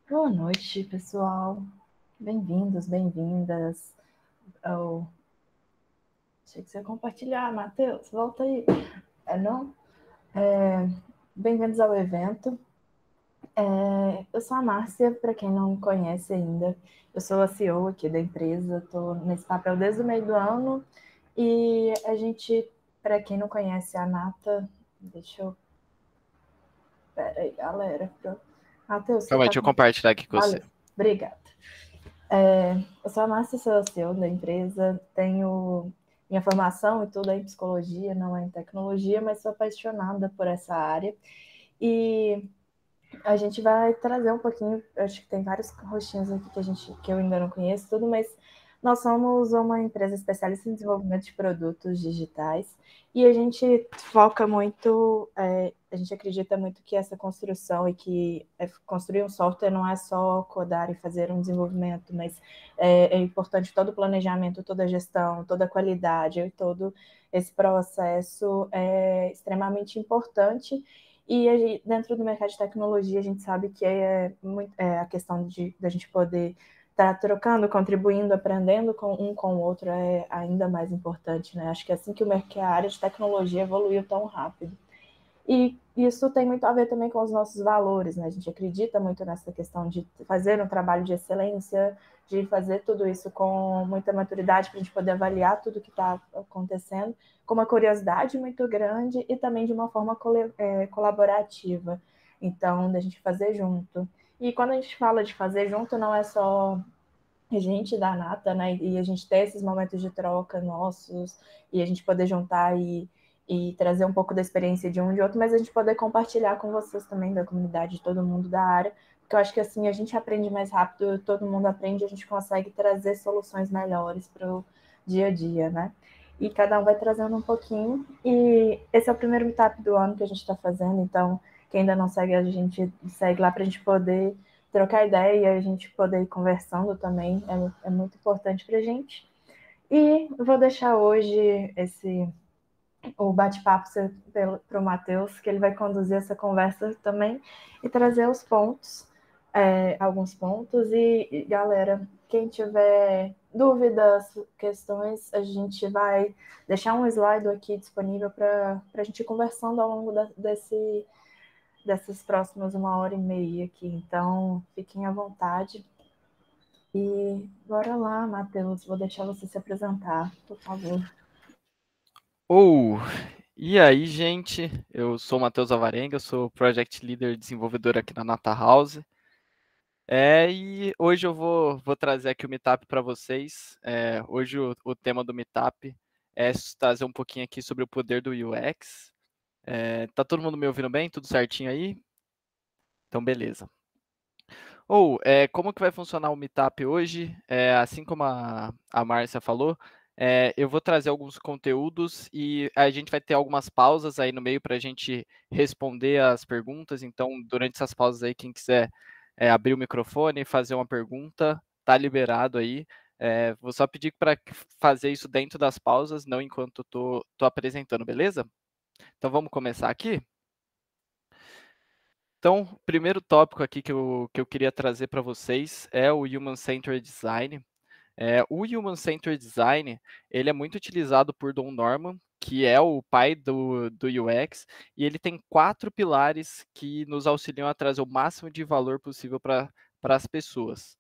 Boa noite, pessoal. Bem-vindos, bem-vindas ao... Achei que você ia compartilhar, Matheus, volta aí. Não? Bem-vindos ao evento. Eu sou a Márcia, para quem não me conhece ainda. Eu sou a CEO aqui da empresa, estou nesse papel desde o meio do ano. E a gente, para quem não conhece a Nata, deixa eu... Pera aí, galera. Matheus, você Calma aí, tá deixa eu com... compartilhar aqui com você. Valeu, obrigada. Eu sou a Márcia, sou a CEO da empresa, tenho minha formação e tudo é em psicologia, não é em tecnologia, mas sou apaixonada por essa área. E a gente vai trazer um pouquinho, acho que tem vários rostinhos aqui que eu ainda não conheço, tudo, mas nós somos uma empresa especialista em desenvolvimento de produtos digitais e a gente foca muito, a gente acredita muito que essa construção e que construir um software não é só codar e fazer um desenvolvimento, mas é importante todo o planejamento, toda a gestão, toda a qualidade e todo esse processo é extremamente importante. E dentro do mercado de tecnologia, a gente sabe que a questão da gente poder estar trocando, contribuindo, aprendendo com o outro é ainda mais importante, né? Acho que é assim que a área de tecnologia evoluiu tão rápido. E isso tem muito a ver também com os nossos valores, né? A gente acredita muito nessa questão de fazer um trabalho de excelência, de fazer tudo isso com muita maturidade para a gente poder avaliar tudo que está acontecendo, com uma curiosidade muito grande e também de uma forma colaborativa. Então, da gente fazer junto. E quando a gente fala de fazer junto, não é só a gente da Nata, né? E a gente ter esses momentos de troca nossos e a gente poder juntar e trazer um pouco da experiência de um e de outro, mas a gente poder compartilhar com vocês também da comunidade, de todo mundo da área, porque eu acho que assim a gente aprende mais rápido, todo mundo aprende, a gente consegue trazer soluções melhores para o dia a dia, né? E cada um vai trazendo um pouquinho. E esse é o primeiro meetup do ano que a gente está fazendo, então quem ainda não segue a gente segue lá para a gente poder trocar ideia e a gente poder ir conversando também é muito importante para a gente. E vou deixar hoje o bate-papo para o Matheus, que ele vai conduzir essa conversa também e trazer os pontos, alguns pontos. E, galera, quem tiver dúvidas, questões, a gente vai deixar um slide aqui disponível para a gente ir conversando ao longo dessas próximas 1h30 aqui. Então, fiquem à vontade. E bora lá, Matheus, vou deixar você se apresentar, por favor. E aí, gente, eu sou o Matheus Alvarenga, sou Project Leader desenvolvedor aqui na Nata House. E hoje eu vou trazer aqui o Meetup para vocês. Hoje o tema do Meetup é trazer um pouquinho aqui sobre o poder do UX. Tá todo mundo me ouvindo bem? Tudo certinho aí? Então, beleza. Como que vai funcionar o Meetup hoje? Assim como a Márcia falou, eu vou trazer alguns conteúdos e a gente vai ter algumas pausas aí no meio para a gente responder as perguntas. Então, durante essas pausas aí, quem quiser abrir o microfone e fazer uma pergunta, tá liberado aí. Vou só pedir para fazer isso dentro das pausas, não enquanto tô apresentando, beleza? Então, vamos começar aqui? Então, o primeiro tópico aqui que eu queria trazer para vocês é o Human Centered Design. O Human Centered Design, ele é muito utilizado por Don Norman, que é o pai do UX, e ele tem 4 pilares que nos auxiliam a trazer o máximo de valor possível para as pessoas.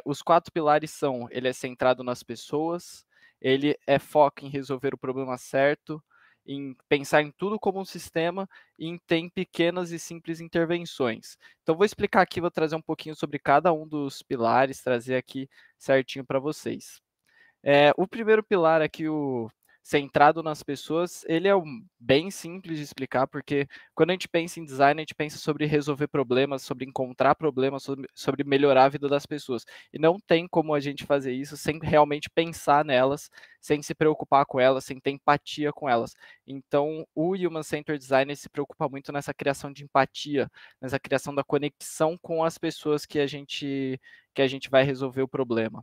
Os 4 pilares são, ele é centrado nas pessoas, ele foca em resolver o problema certo, em pensar em tudo como um sistema e em ter pequenas e simples intervenções. Então, vou explicar aqui, vou trazer um pouquinho sobre cada um dos pilares, trazer aqui certinho para vocês. O primeiro pilar aqui, o centrado nas pessoas, ele é bem simples de explicar, porque quando a gente pensa em design, a gente pensa sobre resolver problemas, sobre encontrar problemas, sobre melhorar a vida das pessoas. E não tem como a gente fazer isso sem realmente pensar nelas, sem se preocupar com elas, sem ter empatia com elas. Então, o Human Centered Design se preocupa muito nessa criação de empatia, nessa criação da conexão com as pessoas que a gente vai resolver o problema.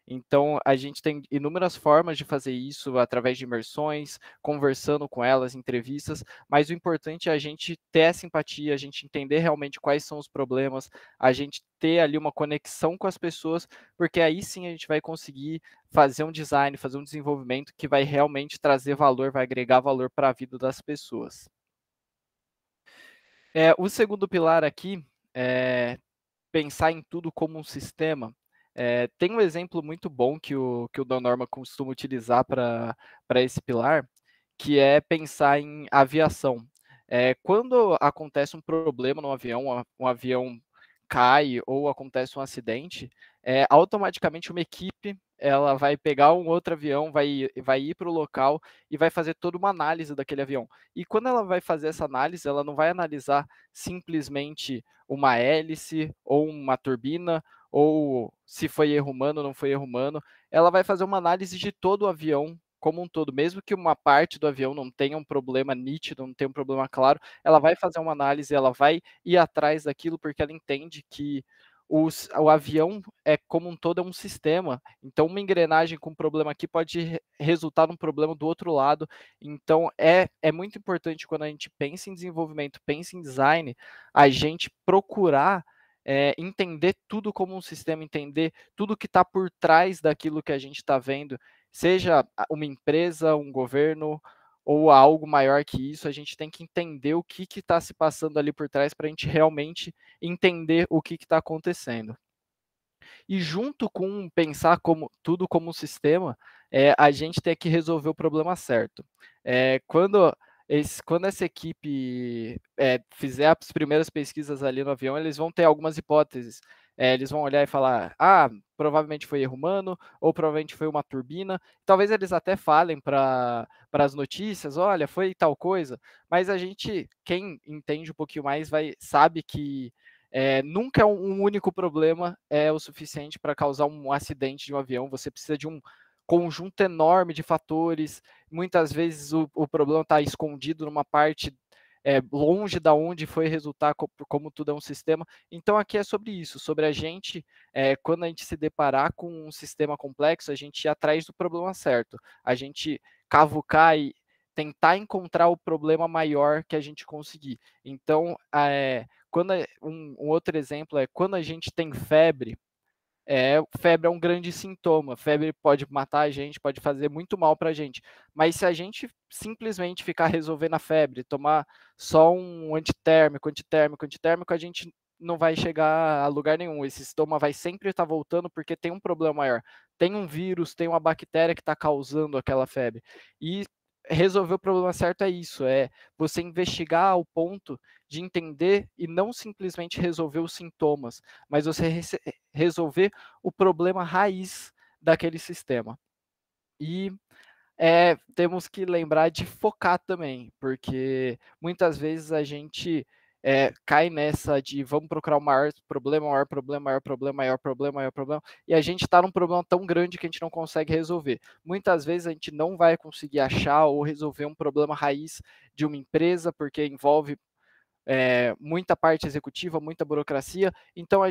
Então, a gente tem inúmeras formas de fazer isso através de imersões, conversando com elas, entrevistas, mas o importante é a gente ter essa empatia, a gente entender realmente quais são os problemas, a gente ter ali uma conexão com as pessoas, porque aí sim a gente vai conseguir fazer um design, fazer um desenvolvimento que vai realmente trazer valor, vai agregar valor para a vida das pessoas. O segundo pilar aqui é pensar em tudo como um sistema. Tem um exemplo muito bom que o Don Norman costuma utilizar para esse pilar, que é pensar em aviação. Quando acontece um problema no avião, um avião cai ou acontece um acidente, automaticamente uma equipe ela vai pegar um outro avião, vai ir para o local e vai fazer toda uma análise daquele avião. E quando ela vai fazer essa análise, ela não vai analisar simplesmente uma hélice ou uma turbina, ou se foi erro humano ou não foi erro humano, ela vai fazer uma análise de todo o avião como um todo, mesmo que uma parte do avião não tenha um problema nítido, não tenha um problema claro, ela vai fazer uma análise, ela vai ir atrás daquilo, porque ela entende que o avião como um todo é um sistema, então uma engrenagem com um problema aqui pode resultar num problema do outro lado, então é muito importante quando a gente pensa em desenvolvimento, pensa em design, a gente procurar entender tudo como um sistema, entender tudo que está por trás daquilo que a gente está vendo, seja uma empresa, um governo ou algo maior que isso, a gente tem que entender o que está se passando ali por trás para a gente realmente entender o que está acontecendo. E junto com pensar como tudo como um sistema, a gente tem que resolver o problema certo. Quando essa equipe fizer as primeiras pesquisas ali no avião, eles vão ter algumas hipóteses. Eles vão olhar e falar, provavelmente foi erro humano, ou provavelmente foi uma turbina. Talvez eles até falem para as notícias, olha, foi tal coisa, mas quem entende um pouquinho mais, sabe que nunca um único problema é o suficiente para causar um acidente de um avião. Você precisa de um conjunto enorme de fatores. Muitas vezes o problema está escondido numa parte longe da onde foi resultar, como tudo é um sistema. Então, aqui é sobre isso, sobre a gente, quando a gente se deparar com um sistema complexo, a gente ir atrás do problema certo. A gente cavucar e tentar encontrar o problema maior que a gente conseguir. Então, um outro exemplo é quando a gente tem febre, febre é um grande sintoma. Febre pode matar a gente, pode fazer muito mal para a gente. Mas se a gente simplesmente ficar resolvendo a febre, tomar só um antitérmico, antitérmico, antitérmico, a gente não vai chegar a lugar nenhum. Esse sintoma vai sempre estar voltando porque tem um problema maior. Tem um vírus, tem uma bactéria que está causando aquela febre. E resolver o problema certo é isso, é você investigar ao ponto de entender e não simplesmente resolver os sintomas, mas você resolver o problema raiz daquele sistema. E temos que lembrar de focar também, porque muitas vezes a gente cai nessa de vamos procurar o maior problema, maior problema, maior problema, maior problema, maior problema, e a gente está num problema tão grande que a gente não consegue resolver. Muitas vezes a gente não vai conseguir achar ou resolver um problema raiz de uma empresa, porque envolve muita parte executiva, muita burocracia, então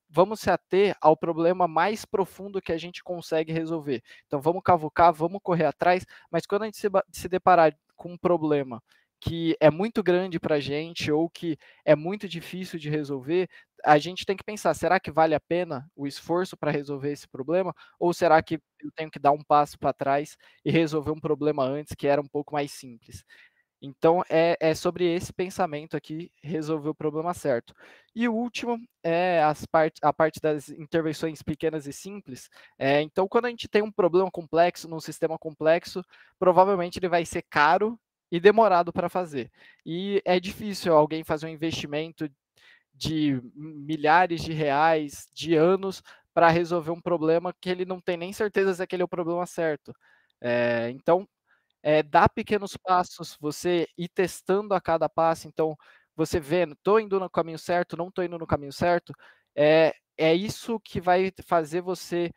vamos se ater ao problema mais profundo que a gente consegue resolver. Então vamos cavucar, vamos correr atrás, mas quando a gente se deparar com um problema que é muito grande para a gente ou que é muito difícil de resolver, a gente tem que pensar, será que vale a pena o esforço para resolver esse problema? Ou será que eu tenho que dar um passo para trás e resolver um problema antes que era um pouco mais simples? Então, é sobre esse pensamento aqui resolver o problema certo. E o último é a parte das intervenções pequenas e simples. Então, quando a gente tem um problema complexo, num sistema complexo, provavelmente ele vai ser caro e demorado para fazer. E é difícil alguém fazer um investimento de milhares de reais, de anos, para resolver um problema que ele não tem nem certeza se aquele é o problema certo. Então, dar pequenos passos, você ir testando a cada passo, então, você vendo, estou indo no caminho certo, não estou indo no caminho certo, é isso que vai fazer você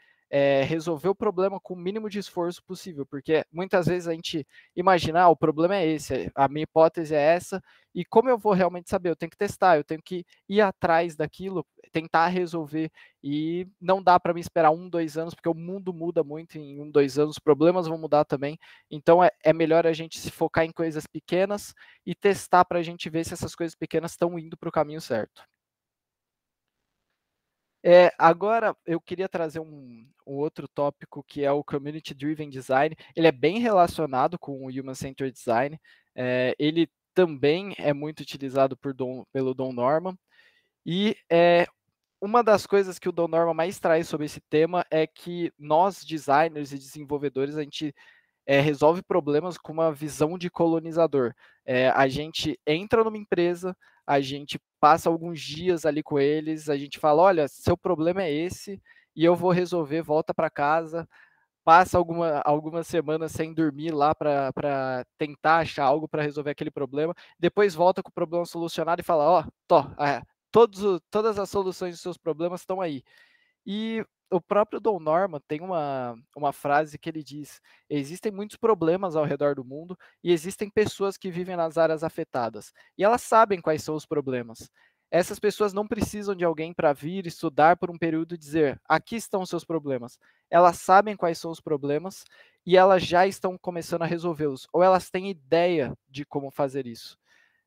resolver o problema com o mínimo de esforço possível, porque muitas vezes a gente imagina, o problema é esse, a minha hipótese é essa, e como eu vou realmente saber? Eu tenho que testar, eu tenho que ir atrás daquilo, tentar resolver, e não dá para me esperar 1, 2 anos, porque o mundo muda muito em 1, 2 anos, os problemas vão mudar também, então é melhor a gente se focar em coisas pequenas e testar para a gente ver se essas coisas pequenas estão indo para o caminho certo. Agora eu queria trazer um outro tópico que é o Community Driven Design. Ele é bem relacionado com o Human Centered Design. Ele também é muito utilizado pelo Don Norman. E uma das coisas que o Don Norman mais traz sobre esse tema é que nós, designers e desenvolvedores, a gente resolve problemas com uma visão de colonizador. A gente entra numa empresa, a gente passa alguns dias ali com eles, a gente fala, olha, seu problema é esse, e eu vou resolver, volta para casa, passa algumas semanas sem dormir lá para tentar achar algo para resolver aquele problema, depois volta com o problema solucionado e fala, ó, todas as soluções dos seus problemas estão aí. E o próprio Don Norman tem uma frase que ele diz: existem muitos problemas ao redor do mundo e existem pessoas que vivem nas áreas afetadas. E elas sabem quais são os problemas. Essas pessoas não precisam de alguém para vir estudar por um período e dizer: aqui estão os seus problemas. Elas sabem quais são os problemas e elas já estão começando a resolvê-los, ou elas têm ideia de como fazer isso.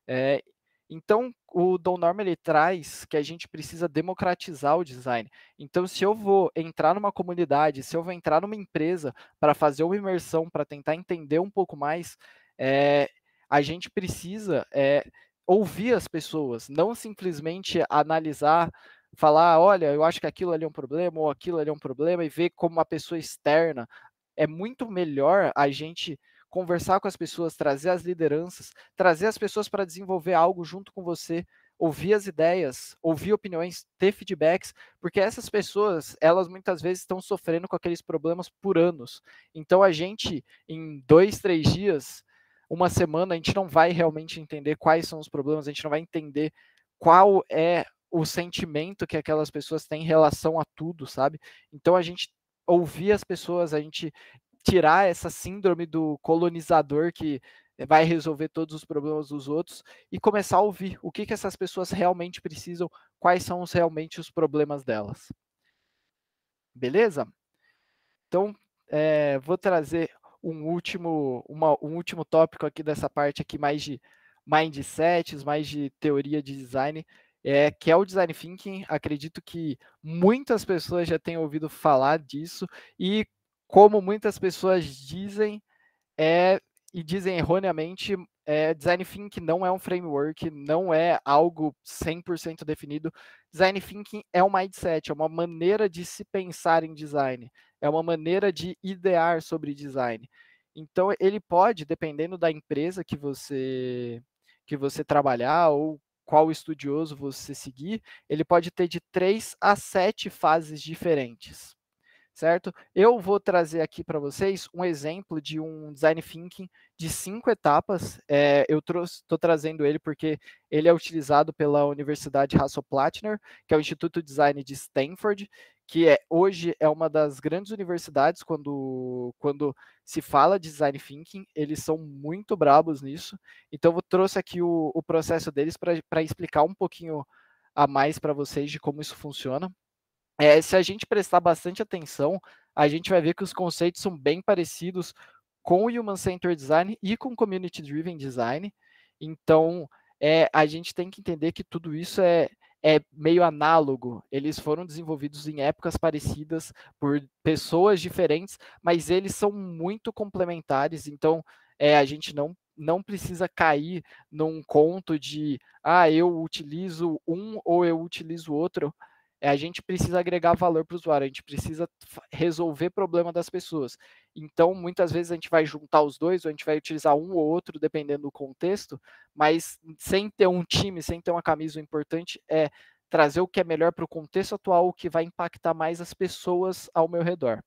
É, então, o Don Norman ele traz que a gente precisa democratizar o design. Então, se eu vou entrar numa comunidade, se eu vou entrar numa empresa para fazer uma imersão, para tentar entender um pouco mais, a gente precisa ouvir as pessoas, não simplesmente analisar, falar, olha, eu acho que aquilo ali é um problema, ou aquilo ali é um problema, e ver como uma pessoa externa. É muito melhor a gente conversar com as pessoas, trazer as lideranças, trazer as pessoas para desenvolver algo junto com você, ouvir as ideias, ouvir opiniões, ter feedbacks, porque essas pessoas, elas muitas vezes estão sofrendo com aqueles problemas por anos. Então a gente, em 2, 3 dias, uma semana, a gente não vai realmente entender quais são os problemas, a gente não vai entender qual é o sentimento que aquelas pessoas têm em relação a tudo, sabe? Então a gente ouvir as pessoas, a gente tirar essa síndrome do colonizador que vai resolver todos os problemas dos outros e começar a ouvir o que essas pessoas realmente precisam, quais são realmente os problemas delas. Beleza? Então, vou trazer um último tópico aqui dessa parte aqui mais de mindsets, mais de teoria de design, que é o design thinking. Acredito que muitas pessoas já tenham ouvido falar disso e como muitas pessoas dizem, e dizem erroneamente, design thinking não é um framework, não é algo 100% definido. Design thinking é um mindset, é uma maneira de se pensar em design, é uma maneira de idear sobre design. Então, ele pode, dependendo da empresa que você trabalhar ou qual estudioso você seguir, ele pode ter de 3 a 7 fases diferentes. Certo? Eu vou trazer aqui para vocês um exemplo de um design thinking de 5 etapas. Eu estou trazendo ele porque ele é utilizado pela Universidade Hasso-Plattner, que é o Instituto de Design de Stanford, que hoje é uma das grandes universidades quando se fala de design thinking. Eles são muito brabos nisso. Então, eu trouxe aqui o processo deles para explicar um pouquinho a mais para vocês de como isso funciona. Se a gente prestar bastante atenção, a gente vai ver que os conceitos são bem parecidos com o Human Centered Design e com Community Driven Design. Então, a gente tem que entender que tudo isso é meio análogo. Eles foram desenvolvidos em épocas parecidas por pessoas diferentes, mas eles são muito complementares. Então, a gente não precisa cair num conto de eu utilizo um ou eu utilizo outro. A gente precisa agregar valor para o usuário, a gente precisa resolver problema das pessoas. Então, muitas vezes a gente vai juntar os dois, ou a gente vai utilizar um ou outro, dependendo do contexto, mas sem ter um time, sem ter uma camisa, o importante é trazer o que é melhor para o contexto atual, o que vai impactar mais as pessoas ao meu redor.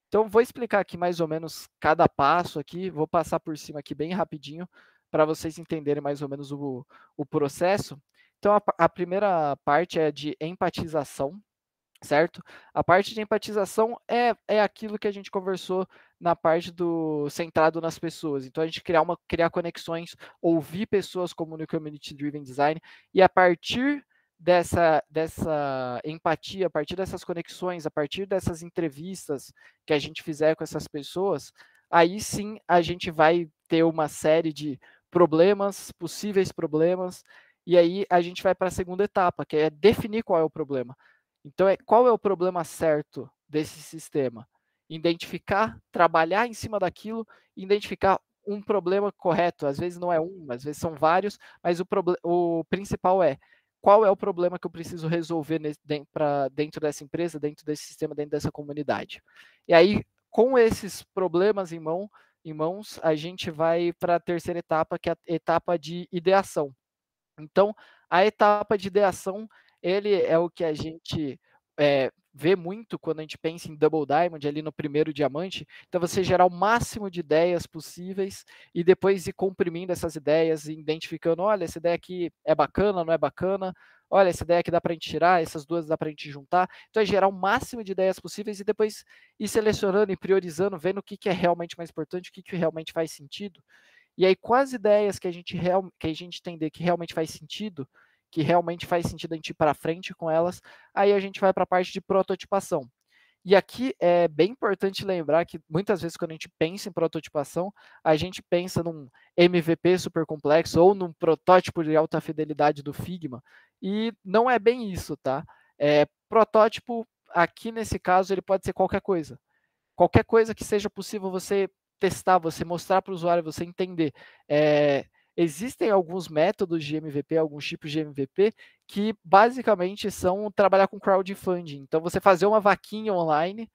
Então, vou explicar aqui mais ou menos cada passo aqui, vou passar por cima aqui bem rapidinho, para vocês entenderem mais ou menos o processo. Então, a primeira parte é de empatização, certo? A parte de empatização é aquilo que a gente conversou na parte do centrado nas pessoas. Então, a gente criar conexões, ouvir pessoas como no Community Driven Design, e a partir dessa empatia, a partir dessas conexões, a partir dessas entrevistas que a gente fizer com essas pessoas, aí sim a gente vai ter uma série de problemas, possíveis problemas, e aí a gente vai para a segunda etapa, que é definir qual é o problema. Então, qual é o problema certo desse sistema? Identificar, trabalhar em cima daquilo, identificar um problema correto. Às vezes não é um, às vezes são vários, mas o principal é qual é o problema que eu preciso resolver dentro dessa empresa, dentro desse sistema, dentro dessa comunidade. E aí, com esses problemas em mãos, a gente vai para a terceira etapa, que é a etapa de ideação. Então, a etapa de ideação, ele é o que a gente vê muito quando a gente pensa em Double Diamond, ali no primeiro diamante. Então, você gerar o máximo de ideias possíveis e depois ir comprimindo essas ideias e identificando, olha, essa ideia aqui é bacana, não é bacana, olha, essa ideia aqui dá para a gente tirar, essas duas dá para a gente juntar. Então, é gerar o máximo de ideias possíveis e depois ir selecionando e priorizando, vendo o que é realmente mais importante, o que realmente faz sentido. E aí, com as ideias que a gente entender que realmente faz sentido, a gente ir para frente com elas, aí a gente vai para a parte de prototipação. E aqui é bem importante lembrar que muitas vezes quando a gente pensa em prototipação, a gente pensa num MVP super complexo ou num protótipo de alta fidelidade do Figma, e não é bem isso, tá? Protótipo, aqui nesse caso, ele pode ser qualquer coisa. Qualquer coisa que seja possível você testar, você mostrar para o usuário, você entender. Existem alguns métodos de MVP, alguns tipos de MVP, que basicamente são trabalhar com crowdfunding. Então, você fazer uma vaquinha online,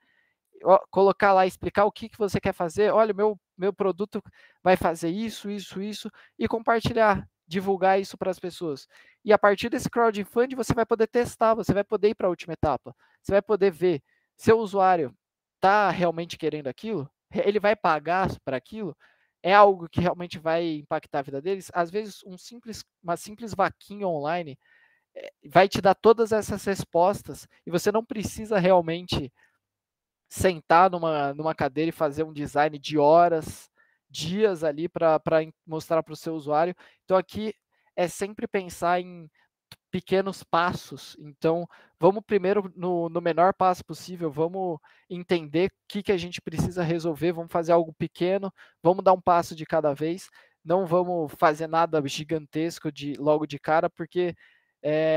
colocar lá, explicar o que você quer fazer. Olha, meu produto vai fazer isso, isso, isso, e compartilhar, divulgar isso para as pessoas. E a partir desse crowdfunding, você vai poder testar, você vai poder ir para a última etapa. Você vai poder ver se o usuário está realmente querendo aquilo, ele vai pagar para aquilo, é algo que realmente vai impactar a vida deles. Às vezes, uma simples vaquinha online vai te dar todas essas respostas e você não precisa realmente sentar numa cadeira e fazer um design de horas, dias ali para mostrar para o seu usuário. Então, aqui é sempre pensar em pequenos passos. Então, vamos primeiro no menor passo possível, vamos entender o que a gente precisa resolver, vamos fazer algo pequeno, vamos dar um passo de cada vez, não vamos fazer nada gigantesco logo de cara, porque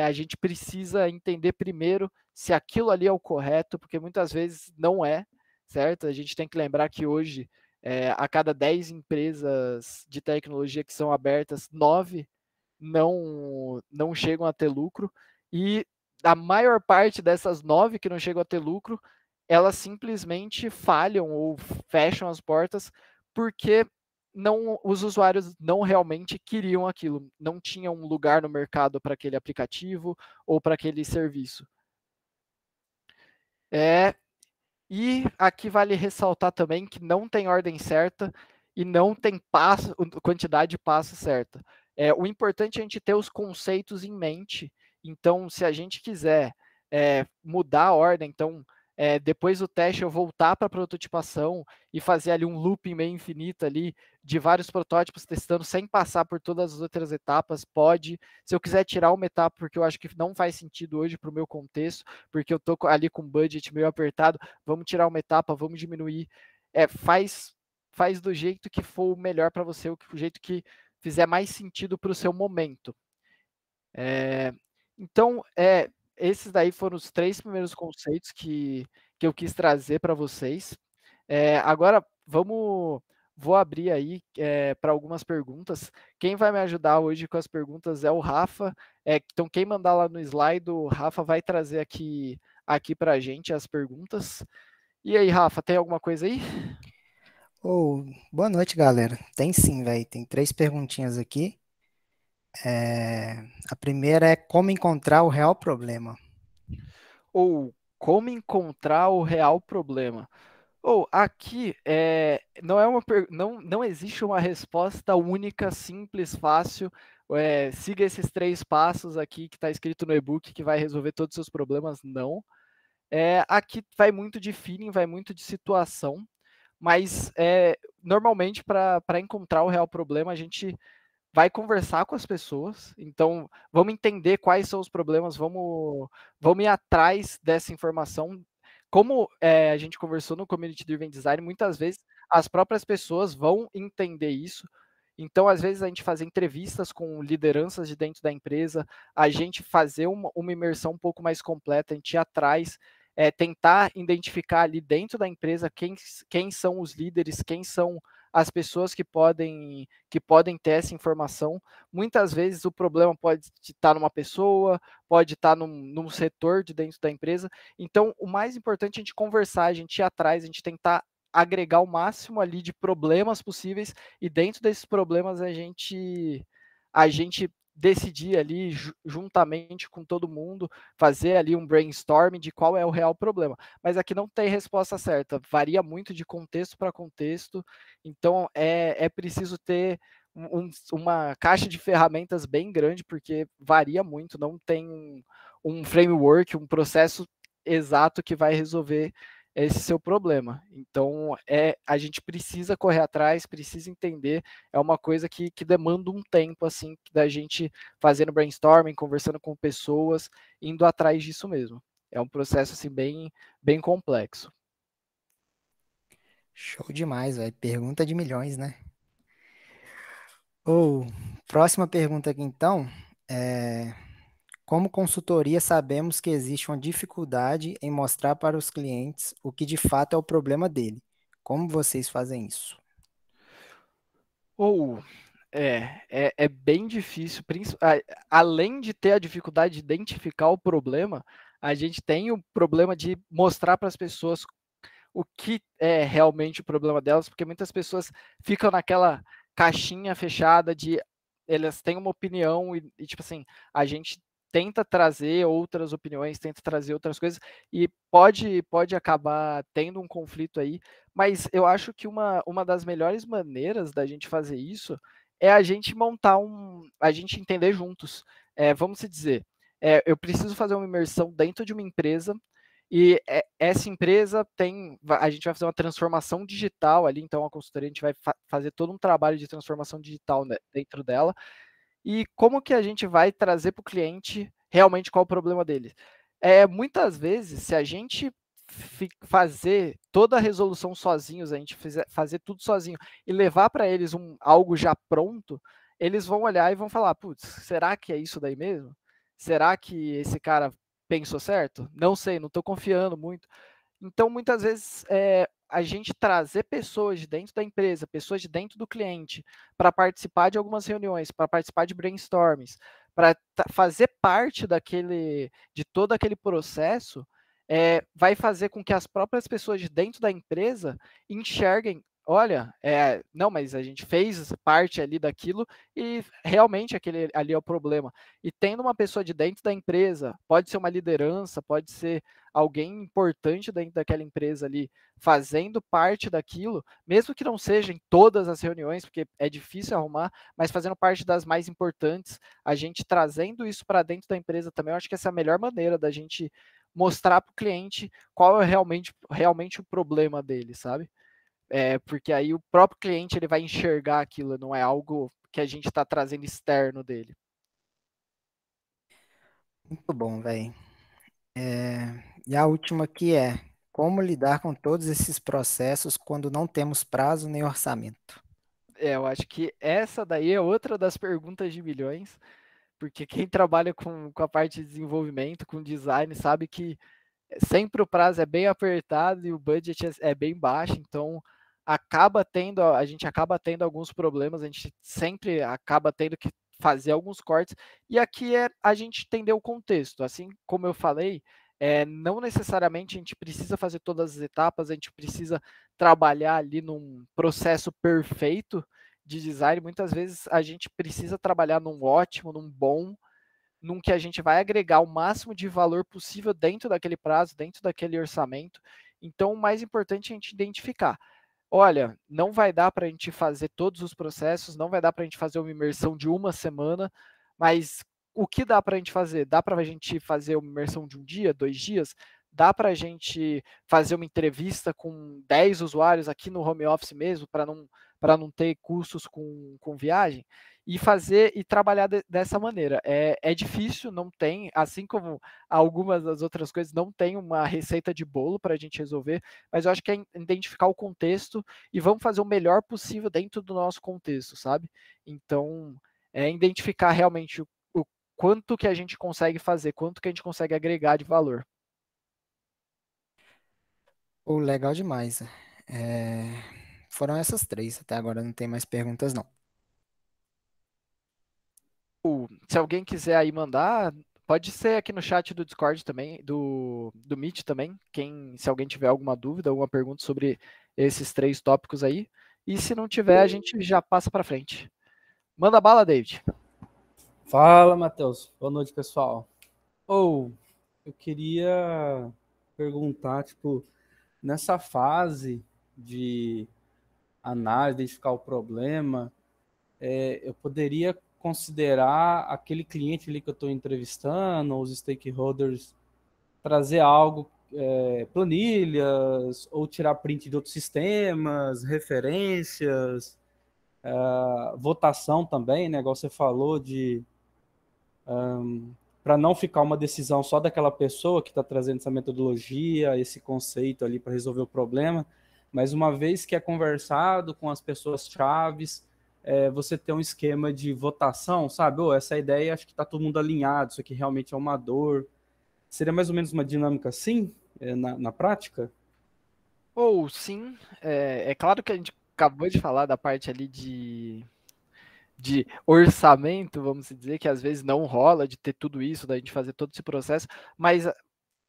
a gente precisa entender primeiro se aquilo ali é o correto, porque muitas vezes não é, certo? A gente tem que lembrar que hoje, a cada 10 empresas de tecnologia que são abertas, 9 não chegam a ter lucro, e a maior parte dessas 9 que não chegam a ter lucro, elas simplesmente falham ou fecham as portas porque os usuários não realmente queriam aquilo, não tinha um lugar no mercado para aquele aplicativo ou para aquele serviço. E aqui vale ressaltar também que não tem ordem certa e não tem quantidade de passos certa. O importante é a gente ter os conceitos em mente. Então, se a gente quiser mudar a ordem, então depois do teste eu voltar para a prototipação e fazer ali um looping meio infinito ali de vários protótipos testando sem passar por todas as outras etapas, pode. Se eu quiser tirar uma etapa porque eu acho que não faz sentido hoje para o meu contexto, porque eu estou ali com um budget meio apertado, vamos tirar uma etapa, vamos diminuir. Faz do jeito que for o melhor para você, o jeito que fizer mais sentido para o seu momento. Então, esses daí foram os 3 primeiros conceitos que eu quis trazer para vocês. Agora, vou abrir aí para algumas perguntas. Quem vai me ajudar hoje com as perguntas é o Rafa. Então, quem mandar lá no slide, o Rafa vai trazer aqui para a gente as perguntas. E aí, Rafa, tem alguma coisa aí? Boa noite, galera. Tem sim, velho. Tem 3 perguntinhas aqui. A primeira é como encontrar o real problema. Ou como encontrar o real problema? Aqui não existe uma resposta única, simples, fácil. Siga esses 3 passos aqui que está escrito no e-book que vai resolver todos os seus problemas. Não. Aqui vai muito de feeling, vai muito de situação, mas normalmente para encontrar o real problema a gente vai conversar com as pessoas, então vamos entender quais são os problemas, vamos ir atrás dessa informação. Como a gente conversou no Community Driven Design, muitas vezes as próprias pessoas vão entender isso. Então, às vezes, a gente fazer entrevistas com lideranças de dentro da empresa, a gente fazer uma imersão um pouco mais completa, a gente ir atrás, tentar identificar ali dentro da empresa quem são os líderes, quem são as pessoas que podem ter essa informação. Muitas vezes o problema pode estar numa pessoa, pode estar num setor de dentro da empresa. Então, o mais importante é a gente conversar, a gente ir atrás, a gente tentar agregar o máximo ali de problemas possíveis e dentro desses problemas a gente decidir ali juntamente com todo mundo, fazer ali um brainstorming de qual é o real problema. Mas aqui não tem resposta certa, varia muito de contexto para contexto, então é preciso ter uma caixa de ferramentas bem grande, porque varia muito, não tem um framework, um processo exato que vai resolver esse seu problema. Então, a gente precisa correr atrás, precisa entender, é uma coisa que demanda um tempo, assim, da gente fazendo brainstorming, conversando com pessoas, indo atrás disso mesmo. É um processo, assim, bem complexo. Show demais, velho. Pergunta de milhões, né? Próxima pergunta aqui, então. Como consultoria, sabemos que existe uma dificuldade em mostrar para os clientes o que de fato é o problema dele. Como vocês fazem isso? É bem difícil, além de ter a dificuldade de identificar o problema, a gente tem o problema de mostrar para as pessoas o que é realmente o problema delas, porque muitas pessoas ficam naquela caixinha fechada de elas têm uma opinião e tipo assim, a gente tenta trazer outras opiniões, tenta trazer outras coisas e pode acabar tendo um conflito aí, mas eu acho que uma das melhores maneiras da gente fazer isso é a gente a gente entender juntos. Vamos se dizer, eu preciso fazer uma imersão dentro de uma empresa e essa empresa a gente vai fazer uma transformação digital ali, então a consultoria a gente vai fazer todo um trabalho de transformação digital, né, dentro dela. E como que a gente vai trazer para o cliente realmente qual é o problema dele? Muitas vezes, se a gente fazer toda a resolução sozinhos, a gente fazer tudo sozinho e levar para eles algo já pronto, eles vão olhar e vão falar, putz, será que é isso daí mesmo? Será que esse cara pensou certo? Não sei, não estou confiando muito. Então, muitas vezes, a gente trazer pessoas de dentro da empresa, pessoas de dentro do cliente, para participar de algumas reuniões, para participar de brainstormings, para fazer parte de todo aquele processo, vai fazer com que as próprias pessoas de dentro da empresa enxerguem, olha, não, mas a gente fez parte ali daquilo e realmente aquele ali é o problema. E tendo uma pessoa de dentro da empresa, pode ser uma liderança, pode ser alguém importante dentro daquela empresa ali, fazendo parte daquilo, mesmo que não seja em todas as reuniões, porque é difícil arrumar, mas fazendo parte das mais importantes, a gente trazendo isso para dentro da empresa também, eu acho que essa é a melhor maneira da gente mostrar para o cliente qual é realmente o problema dele, sabe? Porque aí o próprio cliente ele vai enxergar aquilo, não é algo que a gente está trazendo externo dele. Muito bom, velho. E a última aqui é: como lidar com todos esses processos quando não temos prazo nem orçamento? Eu acho que essa daí é outra das perguntas de milhões, porque quem trabalha com a parte de desenvolvimento, com design, sabe que sempre o prazo é bem apertado e o budget é bem baixo, então a gente acaba tendo alguns problemas, a gente sempre acaba tendo que fazer alguns cortes, e aqui a gente entender o contexto, assim como eu falei, não necessariamente a gente precisa fazer todas as etapas, a gente precisa trabalhar ali num processo perfeito de design, muitas vezes a gente precisa trabalhar num ótimo, num bom, num que a gente vai agregar o máximo de valor possível dentro daquele prazo, dentro daquele orçamento. Então, o mais importante é a gente identificar. Olha, não vai dar para a gente fazer todos os processos, não vai dar para a gente fazer uma imersão de uma semana, mas o que dá para a gente fazer? Dá para a gente fazer uma imersão de um dia, 2 dias? Dá para a gente fazer uma entrevista com 10 usuários aqui no home office mesmo, para não ter custos com viagem? e fazer e trabalhar dessa maneira. É difícil, não tem, assim como algumas das outras coisas, não tem uma receita de bolo para a gente resolver, mas eu acho que é identificar o contexto e vamos fazer o melhor possível dentro do nosso contexto, sabe? Então, é identificar realmente o quanto que a gente consegue fazer, quanto que a gente consegue agregar de valor. Pô, legal demais. É, Foram essas três. Até agora não tem mais perguntas, não. Se alguém quiser aí mandar, pode ser aqui no chat do Discord também, do Meet também, se alguém tiver alguma dúvida, alguma pergunta sobre esses 3 tópicos aí. E se não tiver, a gente já passa para frente. Manda bala, David. Fala, Matheus. Boa noite, pessoal. Eu queria perguntar, tipo, nessa fase de análise, identificar o problema, eu poderia considerar aquele cliente ali que eu estou entrevistando, os stakeholders, trazer algo, planilhas, ou tirar print de outros sistemas, referências, votação também, né? Igual você falou para não ficar uma decisão só daquela pessoa que está trazendo essa metodologia, esse conceito ali para resolver o problema, mas uma vez que é conversado com as pessoas chaves, você ter um esquema de votação, sabe? Essa ideia, acho que está todo mundo alinhado, isso aqui realmente é uma dor. Seria mais ou menos uma dinâmica assim, na prática? Sim, é claro que a gente acabou de falar da parte ali de orçamento, vamos dizer, que às vezes não rola de ter tudo isso, da gente fazer todo esse processo, mas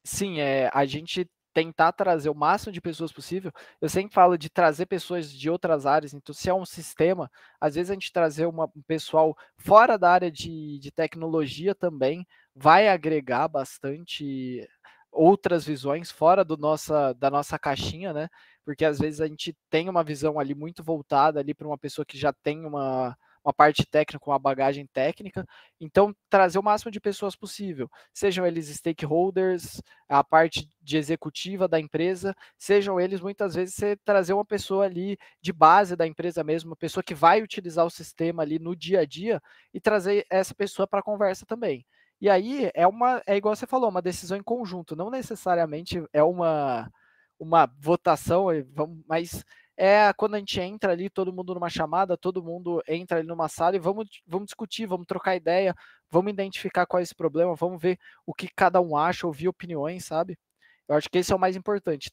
sim, a gente tentar trazer o máximo de pessoas possível. Eu sempre falo de trazer pessoas de outras áreas, então se é um sistema, às vezes a gente trazer um pessoal fora da área de tecnologia também vai agregar bastante outras visões fora da nossa caixinha, né? Porque às vezes a gente tem uma visão ali muito voltada ali para uma pessoa que já tem uma parte técnica, uma bagagem técnica, então trazer o máximo de pessoas possível, sejam eles stakeholders, a parte de executiva da empresa, sejam eles muitas vezes você trazer uma pessoa ali de base da empresa mesmo, uma pessoa que vai utilizar o sistema ali no dia a dia e trazer essa pessoa para a conversa também. E aí é igual você falou, uma decisão em conjunto, não necessariamente é uma votação, mas quando a gente entra ali, todo mundo numa chamada, todo mundo entra ali numa sala e vamos discutir, vamos trocar ideia, vamos identificar qual é esse problema, vamos ver o que cada um acha, ouvir opiniões, sabe? Eu acho que esse é o mais importante,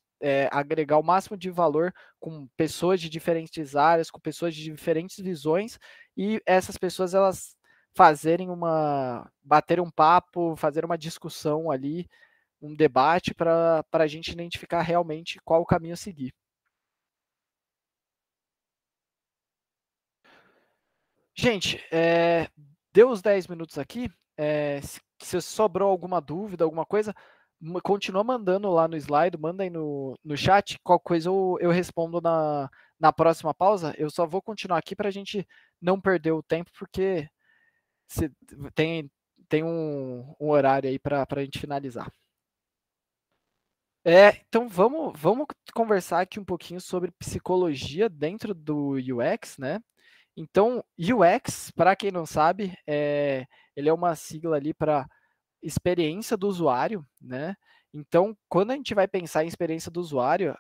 agregar o máximo de valor com pessoas de diferentes áreas, com pessoas de diferentes visões, e essas pessoas, elas bater um papo, fazer uma discussão ali, um debate para a gente identificar realmente qual o caminho a seguir. Gente, deu os 10 minutos aqui. Se sobrou alguma dúvida, alguma coisa, continua mandando lá no slide, manda aí no chat. Qualquer coisa eu respondo na próxima pausa. Eu só vou continuar aqui para a gente não perder o tempo, porque tem um horário aí para a gente finalizar. Então vamos conversar aqui um pouquinho sobre psicologia dentro do UX, né? Então, UX, para quem não sabe, ele é uma sigla ali para experiência do usuário, né? Então, quando a gente vai pensar em experiência do usuário,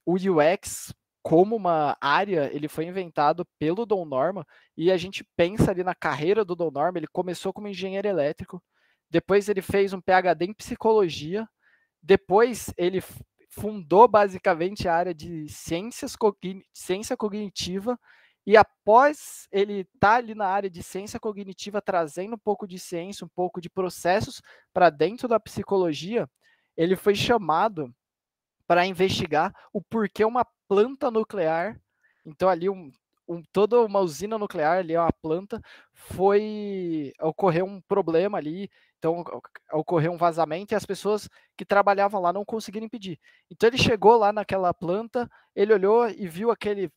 o UX, como uma área, ele foi inventado pelo Don Norman, e a gente pensa ali na carreira do Don Norman, ele começou como engenheiro elétrico, depois ele fez um PhD em psicologia, depois ele fundou basicamente a área de ciência cognitiva, e após ele estar ali na área de ciência cognitiva, trazendo um pouco de ciência, um pouco de processos para dentro da psicologia, ele foi chamado para investigar o porquê uma planta nuclear, então ali toda uma usina nuclear ali, uma planta, ocorreu um problema ali, então ocorreu um vazamento e as pessoas que trabalhavam lá não conseguiram impedir. Então ele chegou lá naquela planta, ele olhou e viu aqueles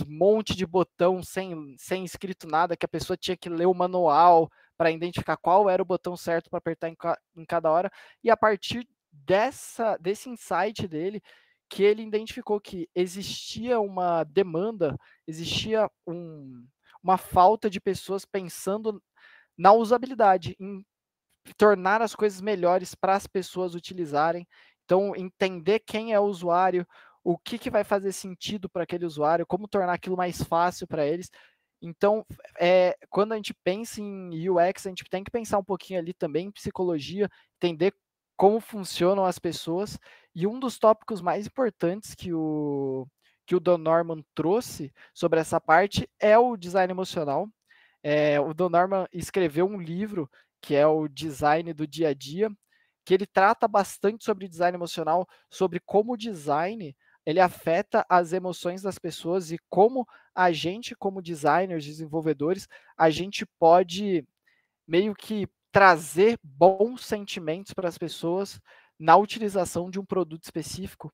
monte de botão sem escrito nada, que a pessoa tinha que ler o manual para identificar qual era o botão certo para apertar em cada hora, e a partir desse insight dele, que ele identificou que existia uma demanda, existia uma falta de pessoas pensando na usabilidade, em tornar as coisas melhores para as pessoas utilizarem. Então, entender quem é o usuário, o que vai fazer sentido para aquele usuário, como tornar aquilo mais fácil para eles. Então, quando a gente pensa em UX, a gente tem que pensar um pouquinho ali também em psicologia, entender como funcionam as pessoas. E um dos tópicos mais importantes que o Don Norman trouxe sobre essa parte é o design emocional. O Don Norman escreveu um livro que é o Design do Dia a Dia, que ele trata bastante sobre design emocional, sobre como o design ele afeta as emoções das pessoas e como a gente, como designers, desenvolvedores, a gente pode meio que trazer bons sentimentos para as pessoas na utilização de um produto específico.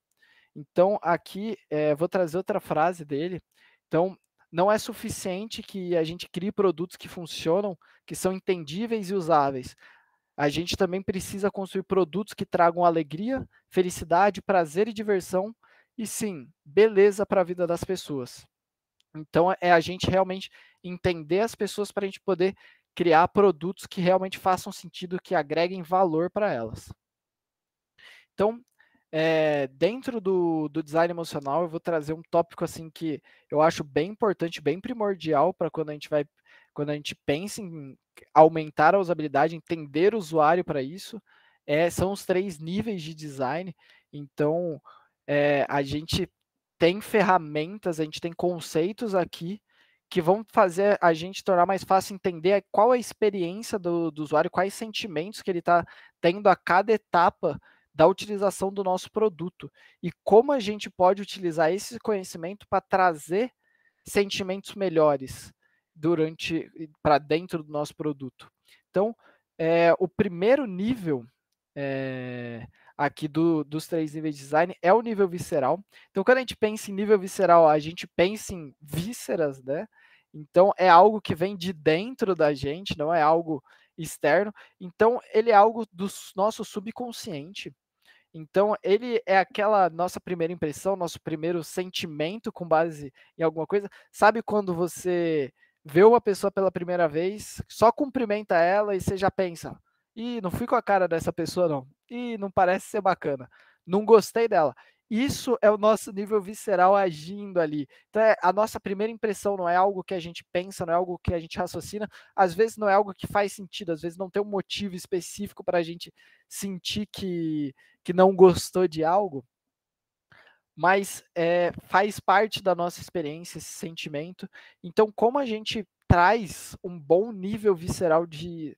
Então, aqui, vou trazer outra frase dele. Então, não é suficiente que a gente crie produtos que funcionam, que são entendíveis e usáveis. A gente também precisa construir produtos que tragam alegria, felicidade, prazer e diversão, e sim, beleza para a vida das pessoas. Então, é a gente realmente entender as pessoas para a gente poder criar produtos que realmente façam sentido, que agreguem valor para elas. Então, dentro do design emocional, eu vou trazer um tópico assim que eu acho bem importante, bem primordial para quando a gente pensa em aumentar a usabilidade, entender o usuário para isso, são os 3 níveis de design. Então, a gente tem ferramentas, a gente tem conceitos aqui que vão fazer a gente tornar mais fácil entender qual é a experiência do usuário, quais sentimentos que ele está tendo a cada etapa da utilização do nosso produto e como a gente pode utilizar esse conhecimento para trazer sentimentos melhores para dentro do nosso produto. Então, o primeiro nível aqui dos 3 níveis de design é o nível visceral. Então, quando a gente pensa em nível visceral, a gente pensa em vísceras, né? Então, é algo que vem de dentro da gente, não é algo externo. Então, ele é algo do nosso subconsciente. Então, ele é aquela nossa primeira impressão, nosso primeiro sentimento com base em alguma coisa. Sabe quando você vê uma pessoa pela primeira vez, só cumprimenta ela e você já pensa: ih, não fui com a cara dessa pessoa, não. Ih, não parece ser bacana. Não gostei dela. Isso é o nosso nível visceral agindo ali. Então, a nossa primeira impressão não é algo que a gente pensa, não é algo que a gente raciocina. Às vezes não é algo que faz sentido, às vezes não tem um motivo específico para a gente sentir que não gostou de algo, mas faz parte da nossa experiência esse sentimento. Então, como a gente traz um bom nível visceral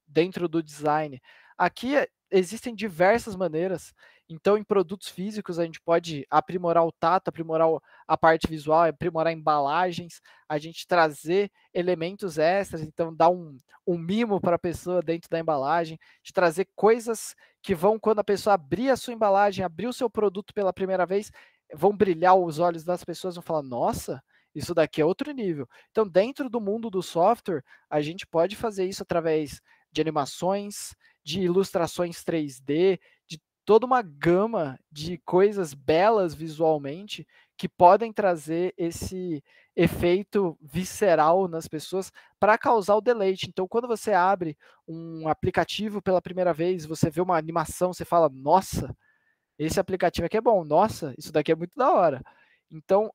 dentro do design? Aqui existem diversas maneiras. Então, em produtos físicos, a gente pode aprimorar o tato, aprimorar a parte visual, aprimorar embalagens, a gente trazer elementos extras, então dar um mimo para a pessoa dentro da embalagem, de trazer coisas que vão, quando a pessoa abrir a sua embalagem, abrir o seu produto pela primeira vez, vão brilhar os olhos das pessoas, vão falar: nossa, isso daqui é outro nível. Então, dentro do mundo do software, a gente pode fazer isso através de animações, de ilustrações 3D, de toda uma gama de coisas belas visualmente que podem trazer esse efeito visceral nas pessoas para causar o deleite. Então, quando você abre um aplicativo pela primeira vez, você vê uma animação, você fala: nossa, esse aplicativo aqui é bom, nossa, isso daqui é muito da hora. Então,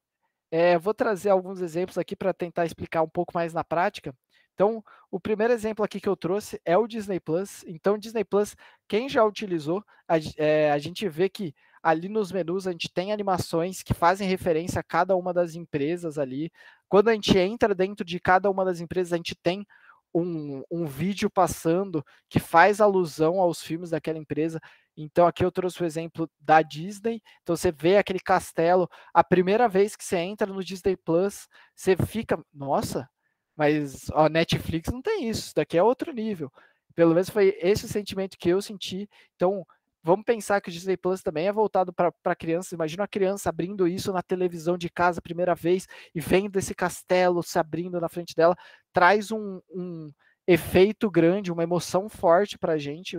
vou trazer alguns exemplos aqui para tentar explicar um pouco mais na prática. Então, o primeiro exemplo aqui que eu trouxe é o Disney Plus. Então, o Disney Plus, quem já utilizou, a gente vê que ali nos menus a gente tem animações que fazem referência a cada uma das empresas ali. Quando a gente entra dentro de cada uma das empresas, a gente tem um vídeo passando que faz alusão aos filmes daquela empresa. Então, aqui eu trouxe o exemplo da Disney. Então, você vê aquele castelo, a primeira vez que você entra no Disney Plus, você fica: nossa, mas a Netflix não tem isso daqui é outro nível. Pelo menos foi esse o sentimento que eu senti. Então, vamos pensar que o Disney Plus também é voltado para crianças. Imagina uma criança abrindo isso na televisão de casa a primeira vez e vendo esse castelo se abrindo na frente dela. Traz um efeito grande, uma emoção forte para a gente.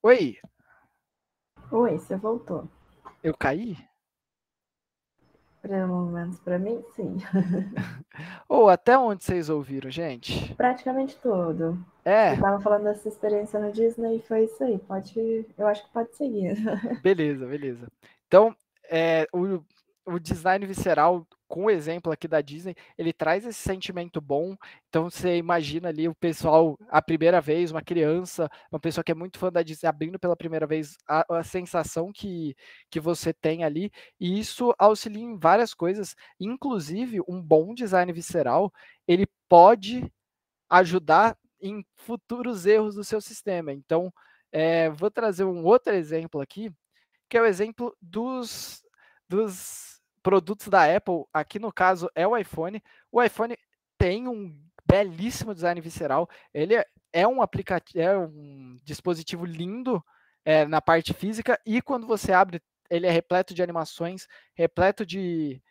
Oi, Oi, você voltou. eu caí? Pelo menos para mim, sim. Ou até onde vocês ouviram, gente? Praticamente todo. Você É, estava falando dessa experiência no Disney e foi isso aí. Eu acho que pode seguir. beleza, beleza. Então, o design visceral, com o exemplo aqui da Disney, ele traz esse sentimento bom. Então, você imagina ali o pessoal, a primeira vez, uma criança, uma pessoa que é muito fã da Disney, abrindo pela primeira vez, a sensação que você tem ali. E isso auxilia em várias coisas. Inclusive, um bom design visceral, ele pode ajudar em futuros erros do seu sistema. Então, vou trazer um outro exemplo aqui, que é o exemplo dos produtos da Apple. Aqui no caso é o iPhone. O iPhone tem um belíssimo design visceral. Ele é um aplicativo, é um dispositivo lindo na parte física, e quando você abre, ele é repleto de animações, repleto de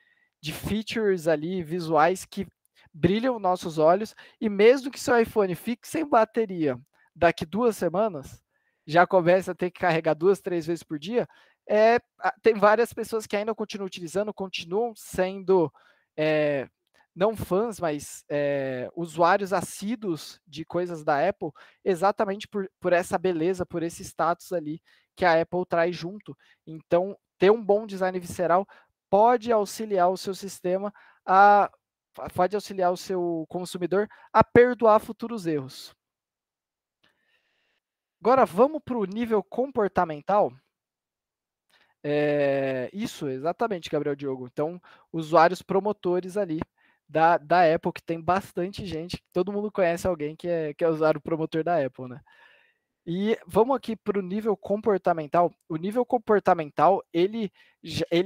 features ali visuais que brilham nossos olhos. E mesmo que seu iPhone fique sem bateria daqui 2 semanas, já começa a ter que carregar 2, 3 vezes por dia, tem várias pessoas que ainda continuam utilizando, continuam sendo não fãs, mas usuários assíduos de coisas da Apple, exatamente por essa beleza, por esse status ali que a Apple traz junto. Então, ter um bom design visceral pode auxiliar o seu sistema pode auxiliar o seu consumidor a perdoar futuros erros. Agora vamos para o nível comportamental. Isso, exatamente, Gabriel Diogo. Então, usuários promotores ali da Apple, que tem bastante gente, todo mundo conhece alguém que é usuário promotor da Apple, né? E vamos aqui para o nível comportamental. O nível comportamental, ele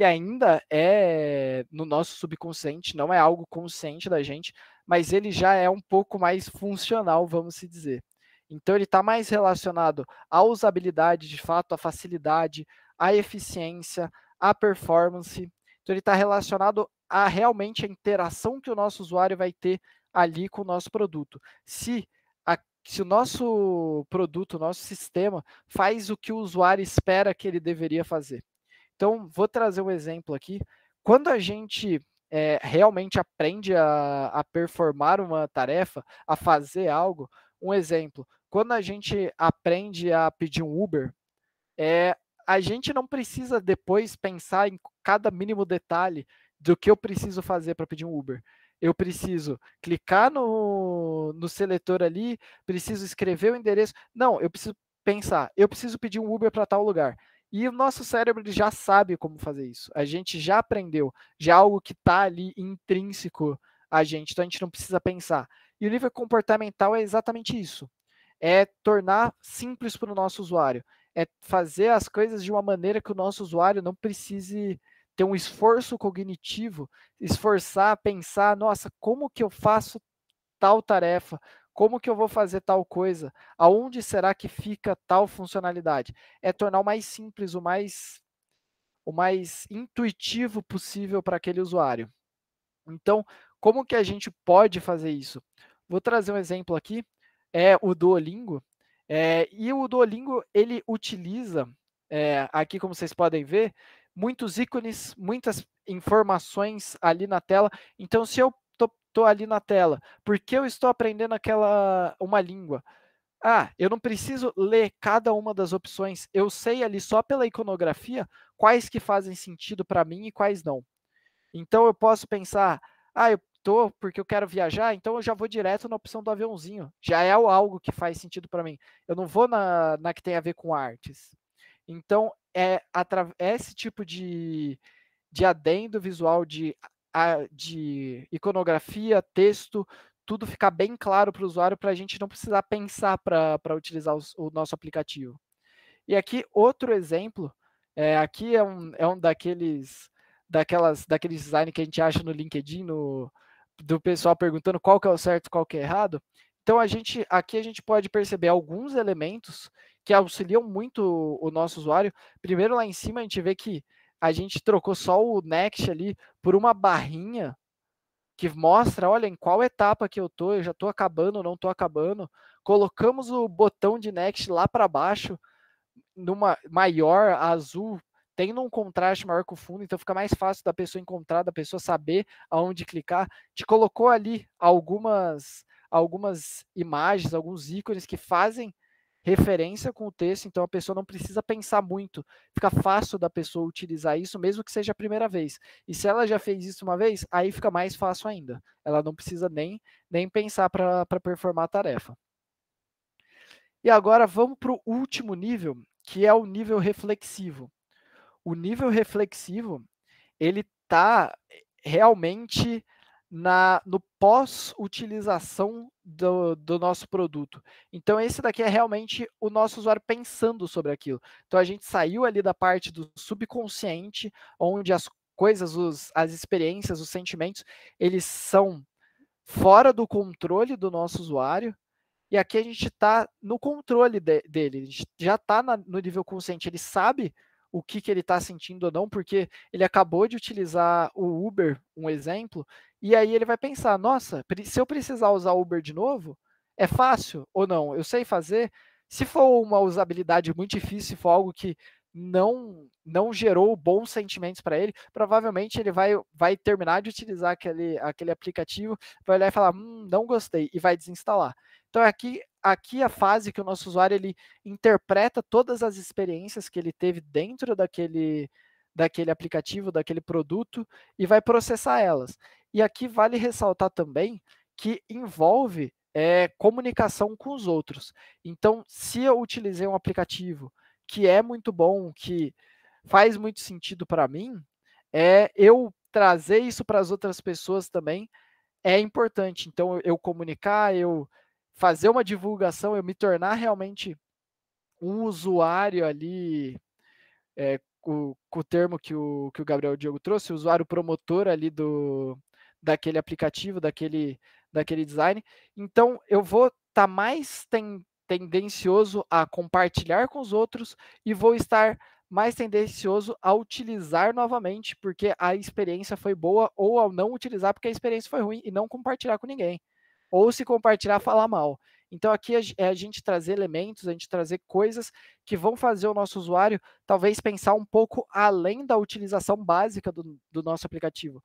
ainda é no nosso subconsciente, não é algo consciente da gente, mas ele já é um pouco mais funcional, vamos se dizer. Então, ele está mais relacionado à usabilidade, de fato, à facilidade, à eficiência, à performance. Então, ele está relacionado a realmente a interação que o nosso usuário vai ter ali com o nosso produto. Se o nosso produto, o nosso sistema faz o que o usuário espera que ele deveria fazer. Então, vou trazer um exemplo aqui. Quando a gente realmente aprende a performar uma tarefa, a fazer algo, um exemplo, quando a gente aprende a pedir um Uber, a gente não precisa depois pensar em cada mínimo detalhe do que eu preciso fazer para pedir um Uber. Eu preciso clicar no seletor ali, preciso escrever o endereço. Não, eu preciso pensar, eu preciso pedir um Uber para tal lugar. E o nosso cérebro já sabe como fazer isso. A gente já aprendeu, já é algo que está ali intrínseco a gente, então a gente não precisa pensar. E o nível comportamental é exatamente isso. É tornar simples para o nosso usuário. É fazer as coisas de uma maneira que o nosso usuário não precise ter um esforço cognitivo, esforçar, pensar, nossa, como que eu faço tal tarefa? Como que eu vou fazer tal coisa? Aonde será que fica tal funcionalidade? É tornar o mais simples, o mais intuitivo possível para aquele usuário. Então, como que a gente pode fazer isso? Vou trazer um exemplo aqui, o Duolingo. E o Duolingo, ele utiliza, aqui como vocês podem ver, muitos ícones, muitas informações ali na tela. Então, se eu estou ali na tela, porque eu estou aprendendo uma língua? Eu não preciso ler cada uma das opções. Eu sei ali só pela iconografia quais que fazem sentido para mim e quais não. Então eu posso pensar, eu tô porque eu quero viajar, então eu já vou direto na opção do aviãozinho. Já é algo que faz sentido para mim. Eu não vou na que tem a ver com artes. Então é esse tipo de adendo visual, de iconografia, texto, tudo ficar bem claro para o usuário, para a gente não precisar pensar para utilizar o nosso aplicativo. E aqui outro exemplo, aqui é um daqueles design que a gente acha no LinkedIn, do pessoal perguntando qual que é o certo e qual que é errado. Então aqui a gente pode perceber alguns elementos que auxiliam muito o nosso usuário. Primeiro, lá em cima a gente vê que a gente trocou só o Next ali por uma barrinha que mostra, olha, em qual etapa que eu já estou acabando ou não estou acabando. Colocamos o botão de Next lá para baixo, numa maior, a azul tendo um contraste maior com o fundo, então fica mais fácil da pessoa encontrar, da pessoa saber aonde clicar. Te colocou ali algumas imagens, alguns ícones que fazem referência com o texto, então a pessoa não precisa pensar muito, fica fácil da pessoa utilizar isso, mesmo que seja a primeira vez. E se ela já fez isso uma vez, aí fica mais fácil ainda. Ela não precisa nem pensar para performar a tarefa. E agora vamos para o último nível, que é o nível reflexivo. O nível reflexivo, ele está realmente no pós-utilização do nosso produto. Então, esse daqui é realmente o nosso usuário pensando sobre aquilo. Então, a gente saiu ali da parte do subconsciente, onde as coisas, as experiências, os sentimentos, eles são fora do controle do nosso usuário, e aqui a gente está no controle dele, a gente já está no nível consciente, ele sabe o que ele está sentindo ou não, porque ele acabou de utilizar o Uber, um exemplo, e aí ele vai pensar, nossa, se eu precisar usar o Uber de novo, é fácil ou não? Eu sei fazer? Se for uma usabilidade muito difícil, se for algo que não gerou bons sentimentos para ele, provavelmente ele vai terminar de utilizar aquele aplicativo, vai olhar e falar, não gostei, e vai desinstalar. Então, aqui a fase que o nosso usuário ele interpreta todas as experiências que ele teve dentro daquele aplicativo, daquele produto, e vai processar elas. E aqui vale ressaltar também que envolve comunicação com os outros. Então, se eu utilizei um aplicativo que é muito bom, que faz muito sentido para mim, eu trazer isso para as outras pessoas também é importante. Então, eu comunicar, eu fazer uma divulgação, eu me tornar realmente um usuário ali, com o termo que o Gabriel Diogo trouxe, o usuário promotor ali daquele aplicativo, daquele design. Então, eu vou estar mais tendencioso a compartilhar com os outros e vou estar mais tendencioso a utilizar novamente, porque a experiência foi boa, ou ao não utilizar porque a experiência foi ruim e não compartilhar com ninguém. Ou se compartilhar, falar mal. Então, aqui é a gente trazer elementos, a gente trazer coisas que vão fazer o nosso usuário talvez pensar um pouco além da utilização básica do nosso aplicativo.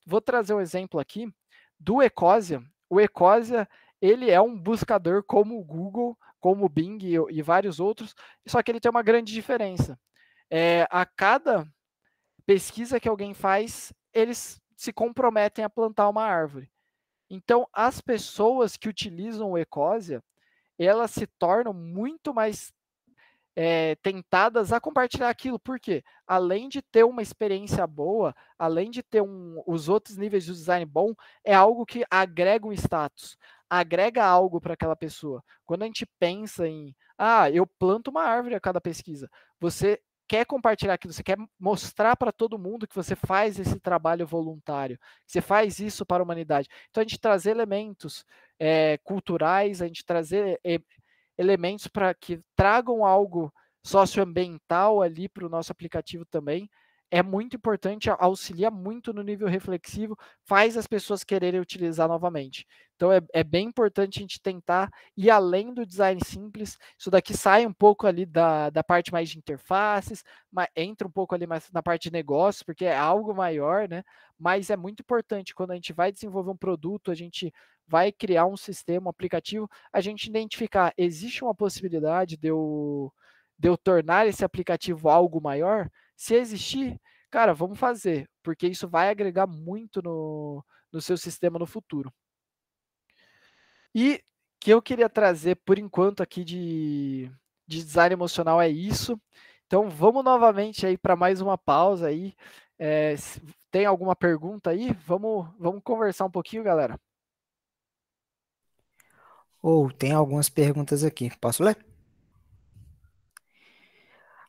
Vou trazer um exemplo aqui do Ecosia. O Ecosia, ele é um buscador como o Google, como o Bing e vários outros, só que ele tem uma grande diferença. A cada pesquisa que alguém faz, eles se comprometem a plantar uma árvore. Então, as pessoas que utilizam o Ecosia, elas se tornam muito mais tentadas a compartilhar aquilo. Por quê? Além de ter uma experiência boa, além de ter os outros níveis de design bom, é algo que agrega um status, agrega algo para aquela pessoa. Quando a gente pensa em, eu planto uma árvore a cada pesquisa, você quer compartilhar aquilo, você quer mostrar para todo mundo que você faz esse trabalho voluntário, que você faz isso para a humanidade. Então, a gente trazer elementos culturais, a gente trazer elementos para que tragam algo socioambiental ali para o nosso aplicativo também, é muito importante, auxilia muito no nível reflexivo, faz as pessoas quererem utilizar novamente. Então, é bem importante a gente tentar ir além do design simples. Isso daqui sai um pouco ali da parte mais de interfaces, entra um pouco ali mais na parte de negócios, porque é algo maior, né? Mas é muito importante, quando a gente vai desenvolver um produto, a gente vai criar um sistema, um aplicativo, a gente identificar, existe uma possibilidade de eu tornar esse aplicativo algo maior? Se existir, cara, vamos fazer, porque isso vai agregar muito no seu sistema no futuro. E que eu queria trazer, por enquanto, aqui de design emocional é isso. Então, vamos novamente aí para mais uma pausa aí. Tem alguma pergunta aí? Vamos conversar um pouquinho, galera. Tem algumas perguntas aqui. Posso ler?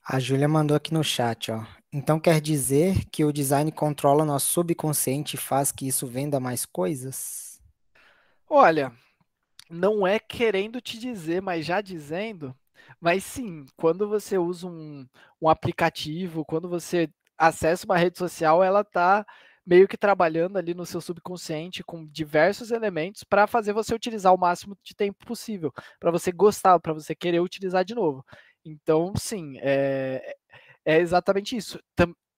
A Júlia mandou aqui no chat, ó. Então quer dizer que o design controla nosso subconsciente e faz que isso venda mais coisas? Olha, não é querendo te dizer, mas já dizendo, mas sim, quando você usa um aplicativo, quando você acessa uma rede social, ela está meio que trabalhando ali no seu subconsciente com diversos elementos para fazer você utilizar o máximo de tempo possível, para você gostar, para você querer utilizar de novo. Então, sim, é exatamente isso.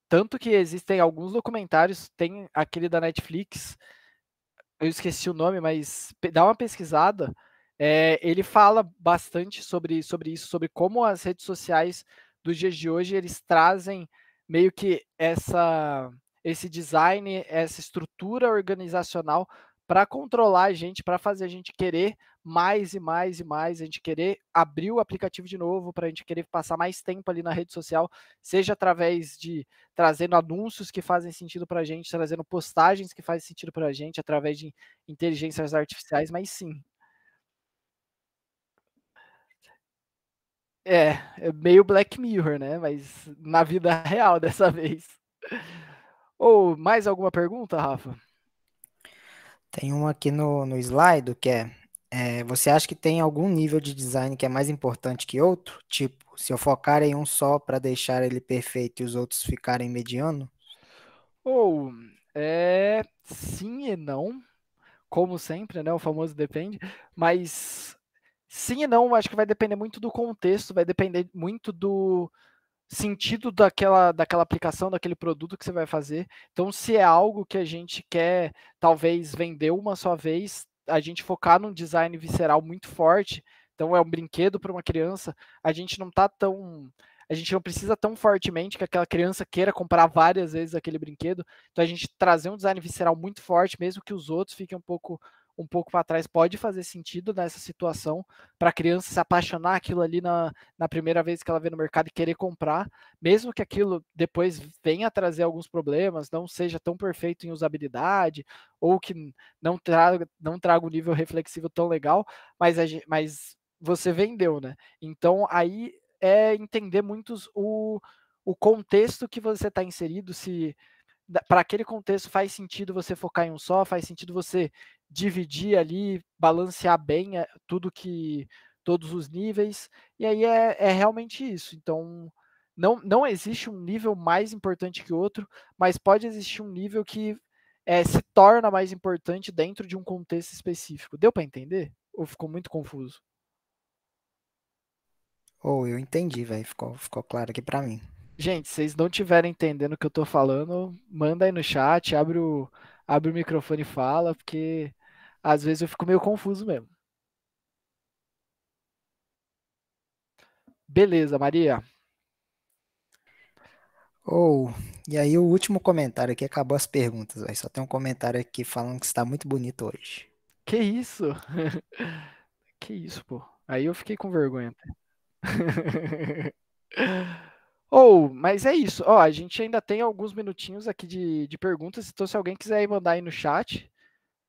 Tanto que existem alguns documentários, tem aquele da Netflix, eu esqueci o nome, mas dá uma pesquisada. Ele fala bastante sobre isso, sobre como as redes sociais dos dias de hoje eles trazem meio que esse design, essa estrutura organizacional para controlar a gente, para fazer a gente querer mais e mais e mais, a gente querer abrir o aplicativo de novo, para a gente querer passar mais tempo ali na rede social, seja através de trazendo anúncios que fazem sentido para a gente, trazendo postagens que fazem sentido para a gente, através de inteligências artificiais, mas sim. É meio Black Mirror, né? Mas na vida real dessa vez. Ou mais alguma pergunta, Rafa? Tem um aqui no slide que você acha que tem algum nível de design que é mais importante que outro? Tipo, se eu focar em um só para deixar ele perfeito e os outros ficarem mediano? Ou sim e não, como sempre, né? O famoso depende, mas sim e não, acho que vai depender muito do contexto, vai depender muito do sentido daquela aplicação, daquele produto que você vai fazer. Então, se é algo que a gente quer, talvez, vender uma só vez, a gente focar num design visceral muito forte, então é um brinquedo para uma criança, a gente não tá tão. A gente não precisa tão fortemente que aquela criança queira comprar várias vezes aquele brinquedo. Então, a gente trazer um design visceral muito forte, mesmo que os outros fiquem um pouco para trás, pode fazer sentido nessa situação para a criança se apaixonar aquilo ali na primeira vez que ela vê no mercado e querer comprar, mesmo que aquilo depois venha a trazer alguns problemas, não seja tão perfeito em usabilidade, ou que não traga um nível reflexivo tão legal, mas você vendeu, né? Então aí é entender muito o contexto que você está inserido, se para aquele contexto faz sentido você focar em um só, faz sentido você dividir ali, balancear bem todos os níveis, e aí é realmente isso. Então, não existe um nível mais importante que outro, mas pode existir um nível que se torna mais importante dentro de um contexto específico. Deu para entender? Ou ficou muito confuso? Ou eu entendi, velho. Ficou claro aqui para mim. Gente, se vocês não estiverem entendendo o que eu tô falando, manda aí no chat, abre o microfone e fala, porque às vezes eu fico meio confuso mesmo. Beleza, Maria. E aí o último comentário aqui acabou as perguntas, velho. Só tem um comentário aqui falando que está muito bonito hoje. Que isso? Que isso, pô. Aí eu fiquei com vergonha. Mas é isso. Ó, a gente ainda tem alguns minutinhos aqui de perguntas, então se alguém quiser aí mandar aí no chat,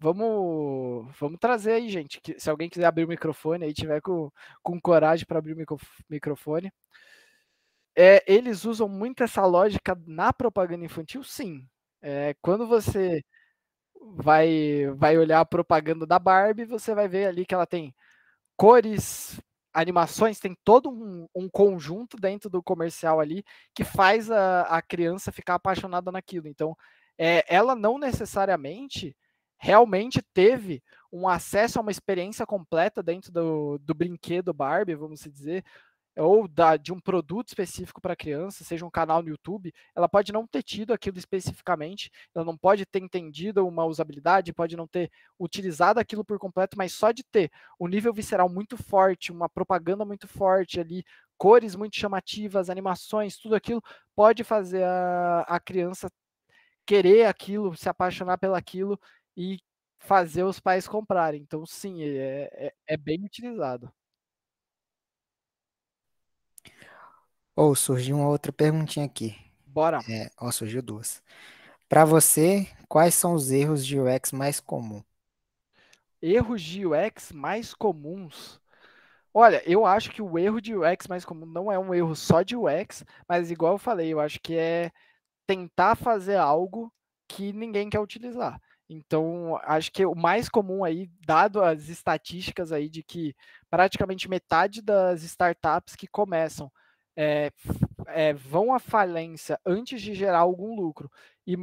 vamos trazer aí, gente. Se alguém quiser abrir o microfone aí, tiver com coragem para abrir o microfone. Eles usam muito essa lógica na propaganda infantil? Sim. Quando você vai olhar a propaganda da Barbie, você vai ver ali que ela tem cores, animações, tem todo um conjunto dentro do comercial ali que faz a criança ficar apaixonada naquilo. Então, ela não necessariamente realmente teve um acesso a uma experiência completa dentro do brinquedo Barbie, vamos dizer, ou de um produto específico para criança, seja um canal no YouTube, ela pode não ter tido aquilo especificamente, ela não pode ter entendido uma usabilidade, pode não ter utilizado aquilo por completo, mas só de ter um nível visceral muito forte, uma propaganda muito forte ali, cores muito chamativas, animações, tudo aquilo, pode fazer a criança querer aquilo, se apaixonar pelaquilo e fazer os pais comprarem. Então, sim, é bem utilizado. Surgiu uma outra perguntinha aqui. Bora. Surgiu duas. Para você, quais são os erros de UX mais comuns? Erros de UX mais comuns. Olha, eu acho que o erro de UX mais comum não é um erro só de UX, mas igual eu falei, eu acho que é tentar fazer algo que ninguém quer utilizar. Então, acho que o mais comum aí, dado as estatísticas aí de que praticamente metade das startups que começam vão à falência antes de gerar algum lucro. E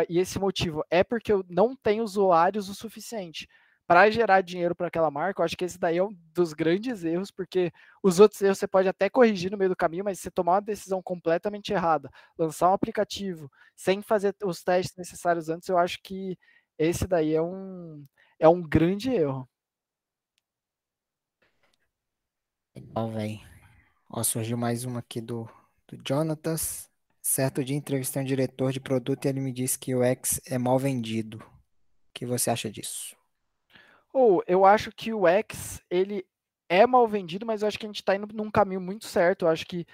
esse motivo é porque eu não tenho usuários o suficiente para gerar dinheiro para aquela marca, eu acho que esse daí é um dos grandes erros, porque os outros erros você pode até corrigir no meio do caminho, mas se você tomar uma decisão completamente errada, lançar um aplicativo sem fazer os testes necessários antes, eu acho que esse daí é um grande erro. Ó, velho. Ó, surgiu mais uma aqui do Jonatas. Certo dia entrevistei um diretor de produto e ele me disse que o X é mal vendido. O que você acha disso? Ou eu acho que o X, ele é mal vendido, mas eu acho que a gente está indo num caminho muito certo. Eu acho que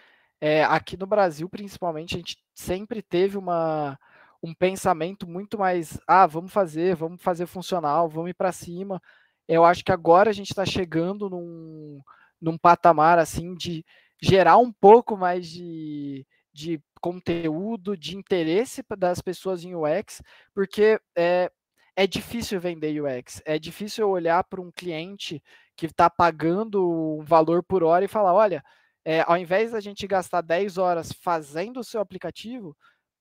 aqui no Brasil, principalmente, a gente sempre teve um pensamento muito mais, vamos fazer funcional, vamos ir para cima. Eu acho que agora a gente está chegando num patamar assim de gerar um pouco mais de conteúdo, de interesse das pessoas em UX, porque é difícil vender UX, é difícil eu olhar para um cliente que está pagando um valor por hora e falar, olha, ao invés da gente gastar 10 horas fazendo o seu aplicativo,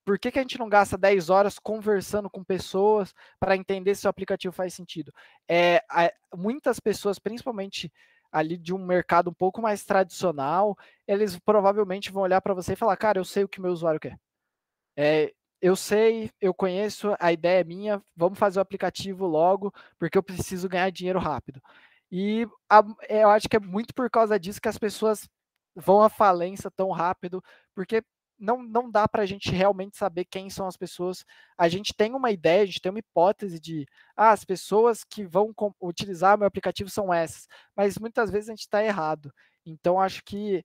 por que a gente não gasta 10 horas conversando com pessoas para entender se o aplicativo faz sentido? Muitas pessoas, principalmente ali de um mercado um pouco mais tradicional, eles provavelmente vão olhar para você e falar, cara, eu sei o que meu usuário quer. Eu sei, eu conheço, a ideia é minha, vamos fazer o aplicativo logo, porque eu preciso ganhar dinheiro rápido. E eu acho que é muito por causa disso que as pessoas vão à falência tão rápido, porque não dá para a gente realmente saber quem são as pessoas. A gente tem uma ideia, a gente tem uma hipótese de as pessoas que vão utilizar meu aplicativo são essas, mas muitas vezes a gente está errado. Então, acho que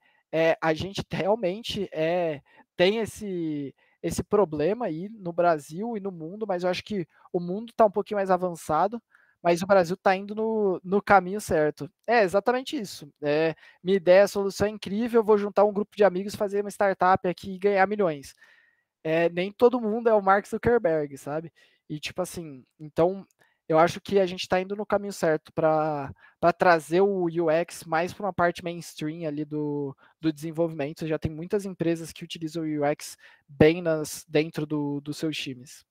a gente realmente tem esse problema aí no Brasil e no mundo, mas eu acho que o mundo está um pouquinho mais avançado, mas o Brasil está indo no caminho certo. É exatamente isso. Minha ideia, a solução é incrível, eu vou juntar um grupo de amigos, fazer uma startup aqui e ganhar milhões. Nem todo mundo é o Mark Zuckerberg, sabe? E tipo assim, então eu acho que a gente está indo no caminho certo para trazer o UX mais para uma parte mainstream ali do desenvolvimento. Já tem muitas empresas que utilizam o UX bem dentro dos seus times.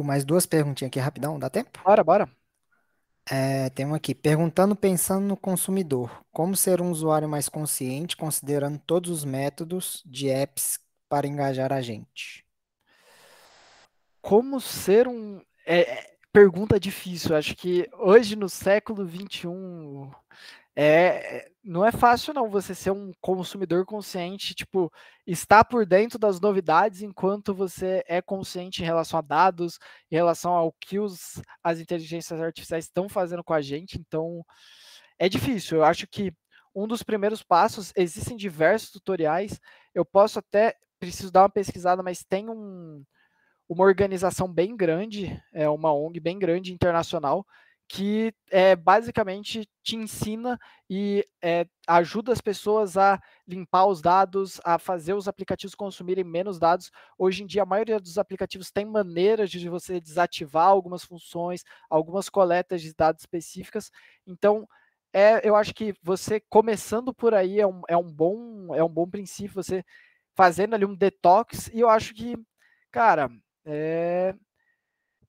Mais duas perguntinhas aqui rapidão, dá tempo? Bora. Tem uma aqui. Perguntando, pensando no consumidor. Como ser um usuário mais consciente, considerando todos os métodos de apps para engajar a gente? Como ser um. Pergunta difícil. Acho que hoje, no século XXI, não é fácil não você ser um consumidor consciente, tipo, estar por dentro das novidades enquanto você é consciente em relação a dados, em relação ao que as inteligências artificiais estão fazendo com a gente. Então, é difícil. Eu acho que um dos primeiros passos, existem diversos tutoriais, eu posso até, preciso dar uma pesquisada, mas tem uma organização bem grande, uma ONG bem grande, internacional, que basicamente te ensina e ajuda as pessoas a limpar os dados, a fazer os aplicativos consumirem menos dados. Hoje em dia, a maioria dos aplicativos tem maneiras de você desativar algumas funções, algumas coletas de dados específicas. Então, eu acho que você começando por aí é um bom princípio, você fazendo ali um detox, e eu acho que, cara,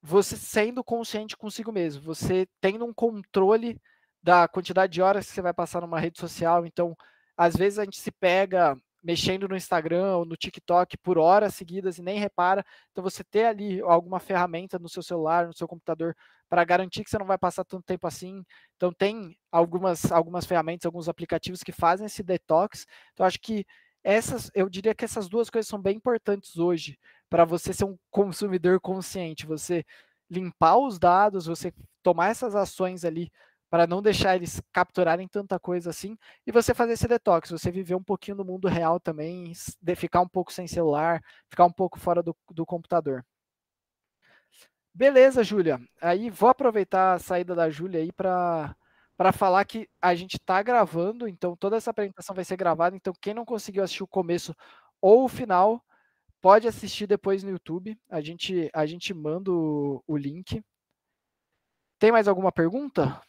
você sendo consciente consigo mesmo, você tendo um controle da quantidade de horas que você vai passar numa rede social. Então, às vezes a gente se pega mexendo no Instagram ou no TikTok por horas seguidas e nem repara. Então, você ter ali alguma ferramenta no seu celular, no seu computador, para garantir que você não vai passar tanto tempo assim. Então, tem algumas ferramentas, alguns aplicativos que fazem esse detox. Então, acho que eu diria que essas duas coisas são bem importantes hoje para você ser um consumidor consciente, você limpar os dados, você tomar essas ações ali para não deixar eles capturarem tanta coisa assim, e você fazer esse detox, você viver um pouquinho no mundo real também, ficar um pouco sem celular, ficar um pouco fora do computador. Beleza, Júlia. Aí vou aproveitar a saída da Júlia aí para falar que a gente está gravando, então toda essa apresentação vai ser gravada, então quem não conseguiu assistir o começo ou o final, pode assistir depois no YouTube. A gente manda o link. Tem mais alguma pergunta?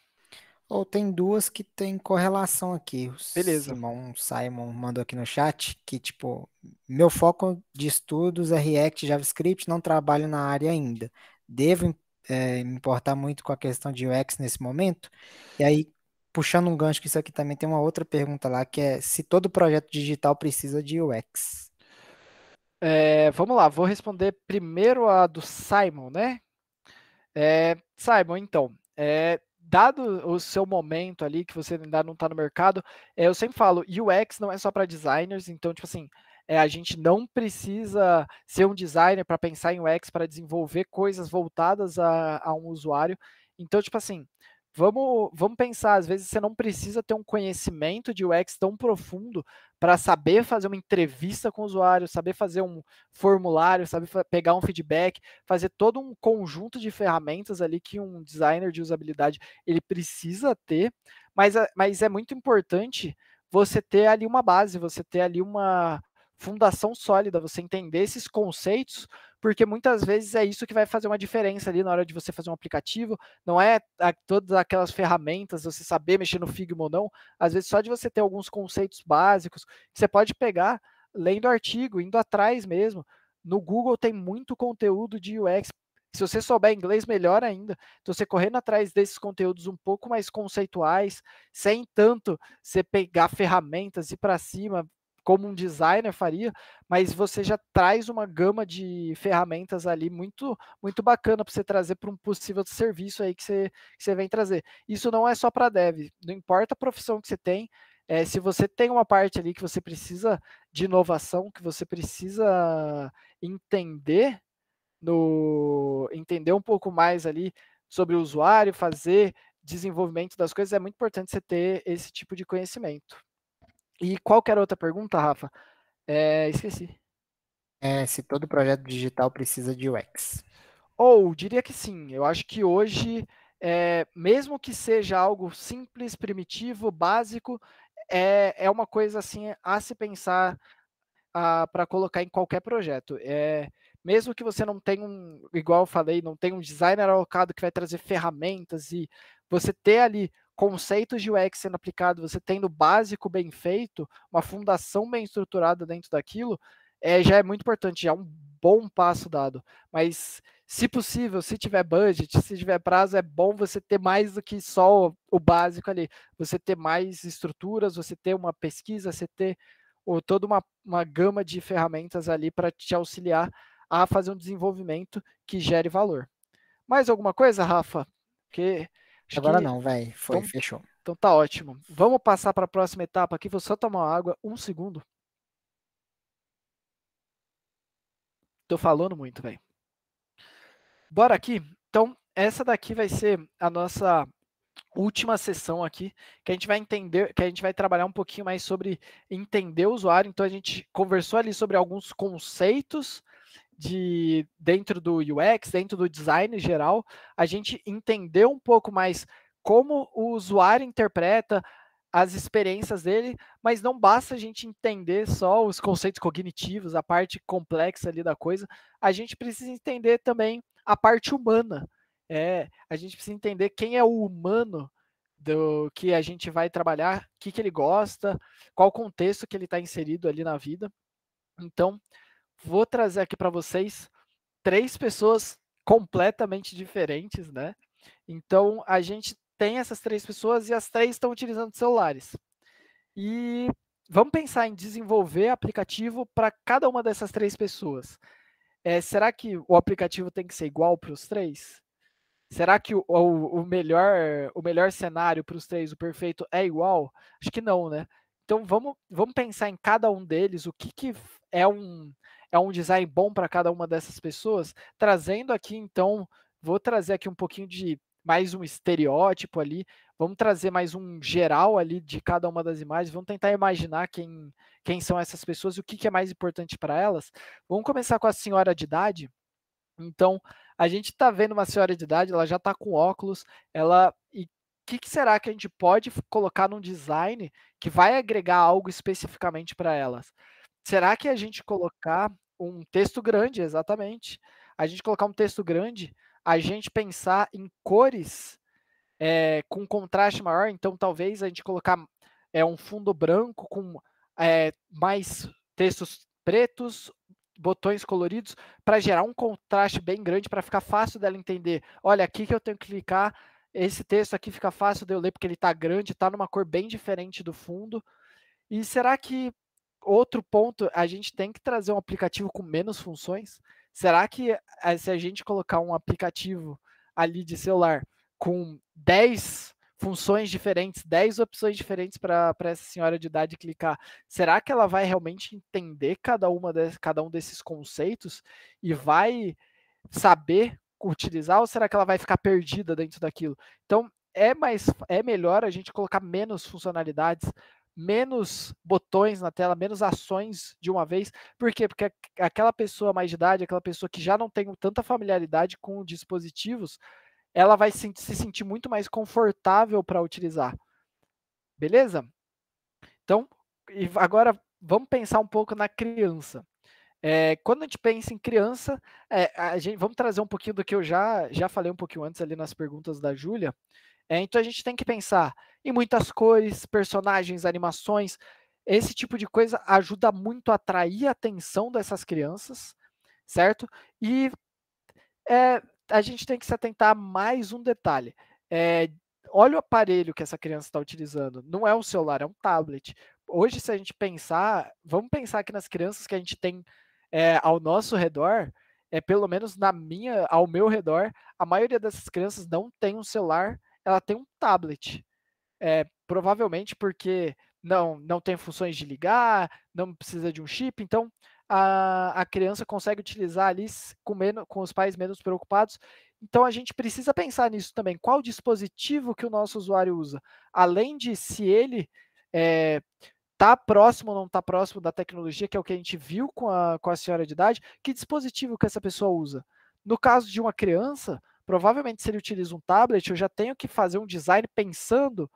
Tem duas que tem correlação aqui. O Beleza. Simon mandou aqui no chat que, tipo, meu foco de estudos é React, JavaScript, não trabalho na área ainda. Devo me importar muito com a questão de UX nesse momento. E aí, puxando um gancho, que isso aqui também tem uma outra pergunta lá, que é se todo projeto digital precisa de UX. Vamos lá, vou responder primeiro a do Simon, né? Simon, então, dado o seu momento ali, que você ainda não está no mercado, eu sempre falo, UX não é só para designers, então, tipo assim, a gente não precisa ser um designer para pensar em UX, para desenvolver coisas voltadas a um usuário. Então, tipo assim, vamos pensar, às vezes você não precisa ter um conhecimento de UX tão profundo para saber fazer uma entrevista com o usuário, saber fazer um formulário, saber pegar um feedback, fazer todo um conjunto de ferramentas ali que um designer de usabilidade ele precisa ter, mas é muito importante você ter ali uma base, você ter ali uma fundação sólida, você entender esses conceitos, porque muitas vezes é isso que vai fazer uma diferença ali na hora de você fazer um aplicativo, não é todas aquelas ferramentas, você saber mexer no Figma ou não, às vezes só de você ter alguns conceitos básicos, que você pode pegar lendo artigo, indo atrás mesmo. No Google tem muito conteúdo de UX. Se você souber inglês, melhor ainda. Então, você correndo atrás desses conteúdos um pouco mais conceituais, sem tanto você pegar ferramentas e ir para cima, como um designer faria, mas você já traz uma gama de ferramentas ali muito, muito bacana para você trazer para um possível serviço aí que você vem trazer. Isso não é só para dev, não importa a profissão que você tem, se você tem uma parte ali que você precisa de inovação, que você precisa entender entender um pouco mais ali sobre o usuário, fazer desenvolvimento das coisas, é muito importante você ter esse tipo de conhecimento. E qual que era a outra pergunta, Rafa? Esqueci. Se todo projeto digital precisa de UX. Diria que sim. Eu acho que hoje, mesmo que seja algo simples, primitivo, básico, é uma coisa assim a se pensar para colocar em qualquer projeto. Mesmo que você não tenha igual eu falei, não tenha um designer alocado que vai trazer ferramentas e você ter ali conceitos de UX sendo aplicado, você tendo o básico bem feito, uma fundação bem estruturada dentro daquilo, já é muito importante, já é um bom passo dado. Mas, se possível, se tiver budget, se tiver prazo, é bom você ter mais do que só o básico ali. Você ter mais estruturas, você ter uma pesquisa, você ter toda uma gama de ferramentas ali para te auxiliar a fazer um desenvolvimento que gere valor. Mais alguma coisa, Rafa? Porque acho Agora que não, velho. Foi, então, fechou. então tá ótimo. Vamos passar para a próxima etapa aqui. Vou só tomar uma água, um segundo. Tô falando muito, velho. Bora aqui. Então, essa daqui vai ser a nossa última sessão aqui, que a gente vai entender, que a gente vai trabalhar um pouquinho mais sobre entender o usuário. Então, a gente conversou ali sobre alguns conceitos dentro do UX, dentro do design geral, a gente entendeu um pouco mais como o usuário interpreta as experiências dele, mas não basta a gente entender só os conceitos cognitivos, a parte complexa ali da coisa, a gente precisa entender também a parte humana. A gente precisa entender quem é o humano do que a gente vai trabalhar, o que ele gosta, qual contexto que ele está inserido ali na vida. Então, vou trazer aqui para vocês 3 pessoas completamente diferentes, né? Então, a gente tem essas 3 pessoas e as 3 estão utilizando celulares. E vamos pensar em desenvolver aplicativo para cada uma dessas 3 pessoas. Será que o aplicativo tem que ser igual para os 3? Será que o melhor cenário para os 3, o perfeito, é igual? Acho que não, né? Então vamos pensar em cada um deles, o que é um design bom para cada uma dessas pessoas, trazendo aqui, então, vou trazer aqui um pouquinho de mais um estereótipo ali, vamos trazer mais um geral ali de cada uma das imagens, vamos tentar imaginar quem são essas pessoas e o que é mais importante para elas. Vamos começar com a senhora de idade. Então, a gente está vendo uma senhora de idade, ela já está com óculos, e o que será que a gente pode colocar num design que vai agregar algo especificamente para elas? Será que a gente colocar um texto grande, exatamente, a gente colocar um texto grande, a gente pensar em cores com contraste maior, então talvez a gente colocar um fundo branco com mais textos pretos, botões coloridos para gerar um contraste bem grande, para ficar fácil dela entender. Olha, aqui que eu tenho que clicar, esse texto aqui fica fácil de eu ler, porque ele está grande, está numa cor bem diferente do fundo. E será que, outro ponto, a gente tem que trazer um aplicativo com menos funções? Será que se a gente colocar um aplicativo ali de celular com 10 funções diferentes, 10 opções diferentes para essa senhora de idade clicar, será que ela vai realmente entender cada um desses conceitos e vai saber utilizar, ou será que ela vai ficar perdida dentro daquilo? Então, é melhor a gente colocar menos funcionalidades, menos botões na tela, menos ações de uma vez. Por quê? Porque aquela pessoa mais de idade, aquela pessoa que já não tem tanta familiaridade com dispositivos, ela vai se sentir muito mais confortável para utilizar. Beleza? Então, agora vamos pensar um pouco na criança. Quando a gente pensa em criança, vamos trazer um pouquinho do que eu já falei um pouquinho antes ali nas perguntas da Júlia. Então a gente tem que pensar em muitas cores, personagens, animações. Esse tipo de coisa ajuda muito a atrair a atenção dessas crianças, certo? E a gente tem que se atentar a mais um detalhe. Olha o aparelho que essa criança está utilizando. Não é um celular, é um tablet. Hoje, se a gente pensar, vamos pensar aqui nas crianças que a gente tem ao nosso redor, pelo menos ao meu redor, a maioria dessas crianças não tem um celular, ela tem um tablet. Provavelmente porque não tem funções de ligar, não precisa de um chip, então a criança consegue utilizar ali com os pais menos preocupados. Então a gente precisa pensar nisso também. Qual dispositivo que o nosso usuário usa? Além de se ele está próximo ou não está próximo da tecnologia, que é o que a gente viu com a senhora de idade, que dispositivo que essa pessoa usa? No caso de uma criança, provavelmente se ele utiliza um tablet, eu já tenho que fazer um design pensando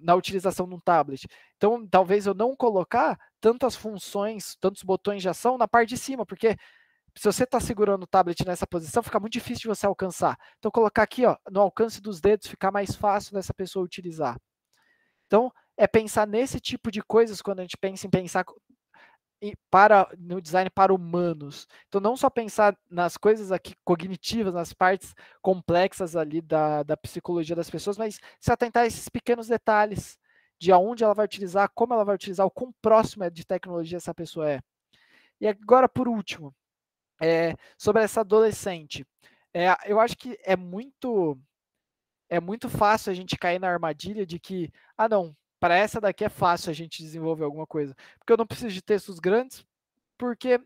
na utilização de um tablet. Então, talvez eu não colocar tantas funções, tantos botões de ação na parte de cima, porque se você está segurando o tablet nessa posição, fica muito difícil de você alcançar. Então, colocar aqui, ó, no alcance dos dedos, fica mais fácil dessa pessoa utilizar. Então, pensar nesse tipo de coisas quando a gente pensa em pensar no design para humanos. Então, não só pensar nas coisas aqui cognitivas, nas partes complexas ali da psicologia das pessoas, mas se atentar a esses pequenos detalhes de aonde ela vai utilizar, como ela vai utilizar, o quão próxima de tecnologia essa pessoa é. E agora, por último, sobre essa adolescente. Eu acho que é muito fácil a gente cair na armadilha de que, não, para essa daqui é fácil a gente desenvolver alguma coisa, porque eu não preciso de textos grandes, porque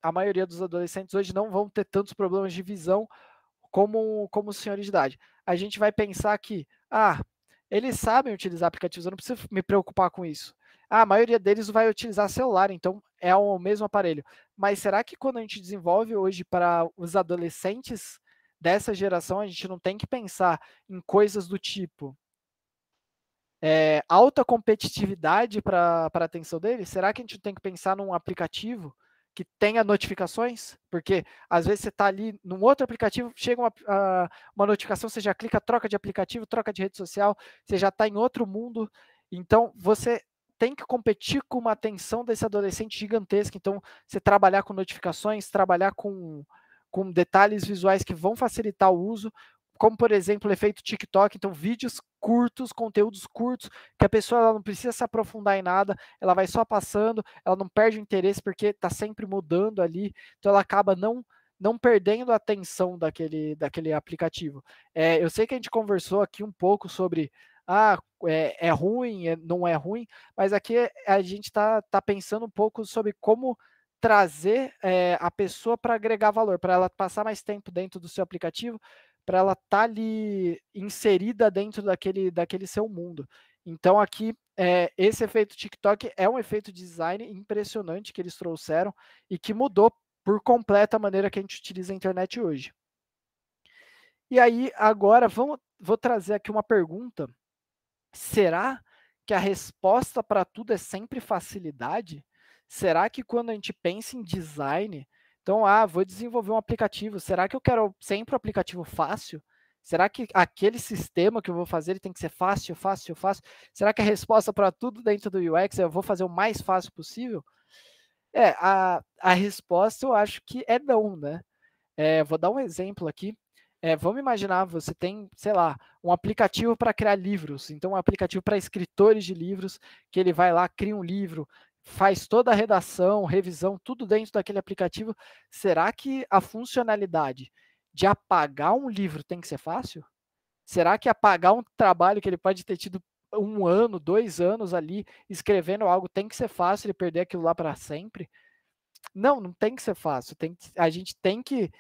a maioria dos adolescentes hoje não vão ter tantos problemas de visão como os senhores de idade. A gente vai pensar que, eles sabem utilizar aplicativos, eu não preciso me preocupar com isso. A maioria deles vai utilizar celular, então é o mesmo aparelho. Mas será que quando a gente desenvolve hoje para os adolescentes dessa geração, a gente não tem que pensar em coisas do tipo alta competitividade para a atenção deles? Será que a gente tem que pensar num aplicativo que tenha notificações? Porque às vezes você está ali num outro aplicativo, chega uma notificação, você já clica, troca de aplicativo, troca de rede social, você já está em outro mundo. Então, você tem que competir com uma atenção desse adolescente gigantesca. Então, você trabalhar com notificações, trabalhar com detalhes visuais que vão facilitar o uso, como, por exemplo, o efeito TikTok. Então, vídeos curtos, conteúdos curtos, que a pessoa ela não precisa se aprofundar em nada, ela vai só passando, ela não perde o interesse porque está sempre mudando ali, então ela acaba não perdendo a atenção daquele aplicativo. Eu sei que a gente conversou aqui um pouco sobre é ruim, não é ruim, mas aqui a gente está pensando um pouco sobre como trazer a pessoa para agregar valor, para ela passar mais tempo dentro do seu aplicativo, para ela estar ali inserida dentro daquele seu mundo. Então, aqui, esse efeito TikTok é um efeito de design impressionante que eles trouxeram e que mudou por completo a maneira que a gente utiliza a internet hoje. E aí, agora, vou trazer aqui uma pergunta. Será que a resposta para tudo é sempre facilidade? Será que quando a gente pensa em design, então, vou desenvolver um aplicativo, será que eu quero sempre um aplicativo fácil? Será que aquele sistema que eu vou fazer ele tem que ser fácil, fácil, fácil? Será que a resposta para tudo dentro do UX é eu vou fazer o mais fácil possível? A resposta eu acho que é não, né? Vou dar um exemplo aqui. Vamos imaginar, você tem, sei lá, um aplicativo para criar livros, então um aplicativo para escritores de livros, que ele vai lá, cria um livro, faz toda a redação, revisão, tudo dentro daquele aplicativo. Será que a funcionalidade de apagar um livro tem que ser fácil? Será que apagar um trabalho que ele pode ter tido 1 ano, 2 anos ali, escrevendo algo, tem que ser fácil ele perder aquilo lá para sempre? Não tem que ser fácil. A gente tem que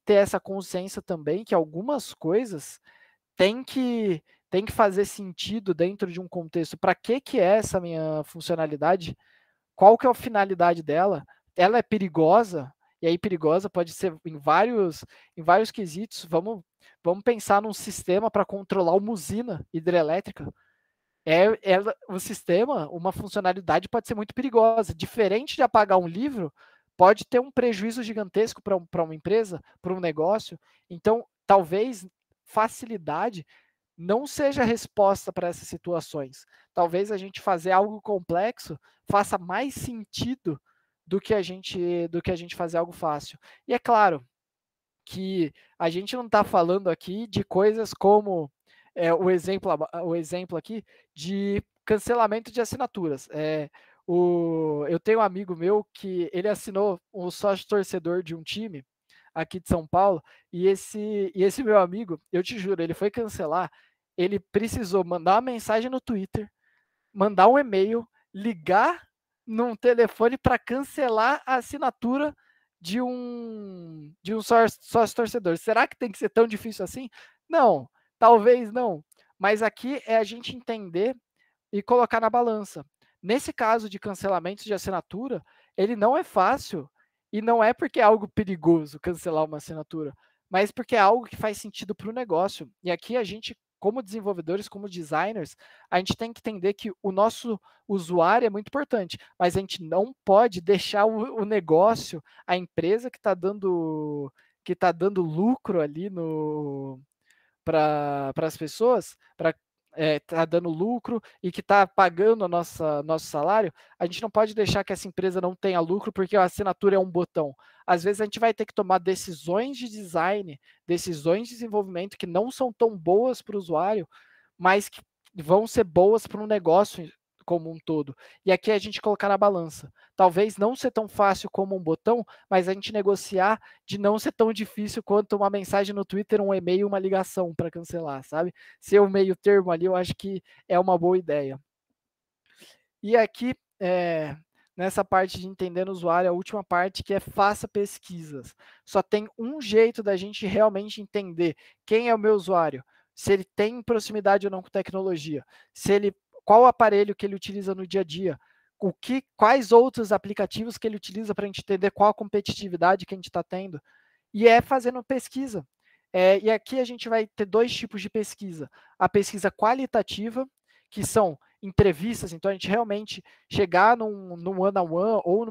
ter essa consciência também que algumas coisas tem que fazer sentido dentro de um contexto. Para que é essa minha funcionalidade? Qual que é a finalidade dela? Ela é perigosa? E aí perigosa pode ser em vários quesitos. Vamos pensar num sistema para controlar uma usina hidrelétrica. O sistema, uma funcionalidade pode ser muito perigosa. Diferente de apagar um livro, pode ter um prejuízo gigantesco para uma empresa, para um negócio. Então, talvez facilidade não seja a resposta para essas situações. Talvez a gente fazer algo complexo faça mais sentido do que a gente fazer algo fácil. E é claro que a gente não está falando aqui de coisas como o exemplo aqui de cancelamento de assinaturas. Eu tenho um amigo meu que ele assinou um sócio torcedor de um time aqui de São Paulo, e esse meu amigo, eu te juro, ele foi cancelar, ele precisou mandar uma mensagem no Twitter, mandar um e-mail, ligar num telefone para cancelar a assinatura de um sócio torcedor. Será que tem que ser tão difícil assim? Não, talvez não. Mas aqui é a gente entender e colocar na balança. Nesse caso de cancelamentos de assinatura, ele não é fácil e não é porque é algo perigoso cancelar uma assinatura, mas porque é algo que faz sentido para o negócio. E aqui a gente, como desenvolvedores, como designers, a gente tem que entender que o nosso usuário é muito importante, mas a gente não pode deixar o negócio, a empresa que está dando lucro ali para as pessoas, tá dando lucro e que está pagando nosso salário, a gente não pode deixar que essa empresa não tenha lucro porque a assinatura é um botão. Às vezes a gente vai ter que tomar decisões de design, decisões de desenvolvimento que não são tão boas para o usuário, mas que vão ser boas para um negócio como um todo. E aqui a gente colocar na balança. Talvez não ser tão fácil como um botão, mas a gente negociar de não ser tão difícil quanto uma mensagem no Twitter, um e-mail, uma ligação para cancelar, sabe? Ser o meio termo ali, eu acho que é uma boa ideia. E aqui, nessa parte de entender o usuário, a última parte que é faça pesquisas. Só tem um jeito da gente realmente entender quem é o meu usuário, se ele tem proximidade ou não com tecnologia, qual aparelho que ele utiliza no dia a dia, quais outros aplicativos que ele utiliza para a gente entender qual a competitividade que a gente está tendo, e é fazendo pesquisa. E aqui a gente vai ter 2 tipos de pesquisa. A pesquisa qualitativa, que são entrevistas, então a gente realmente chegar num one-on-one ou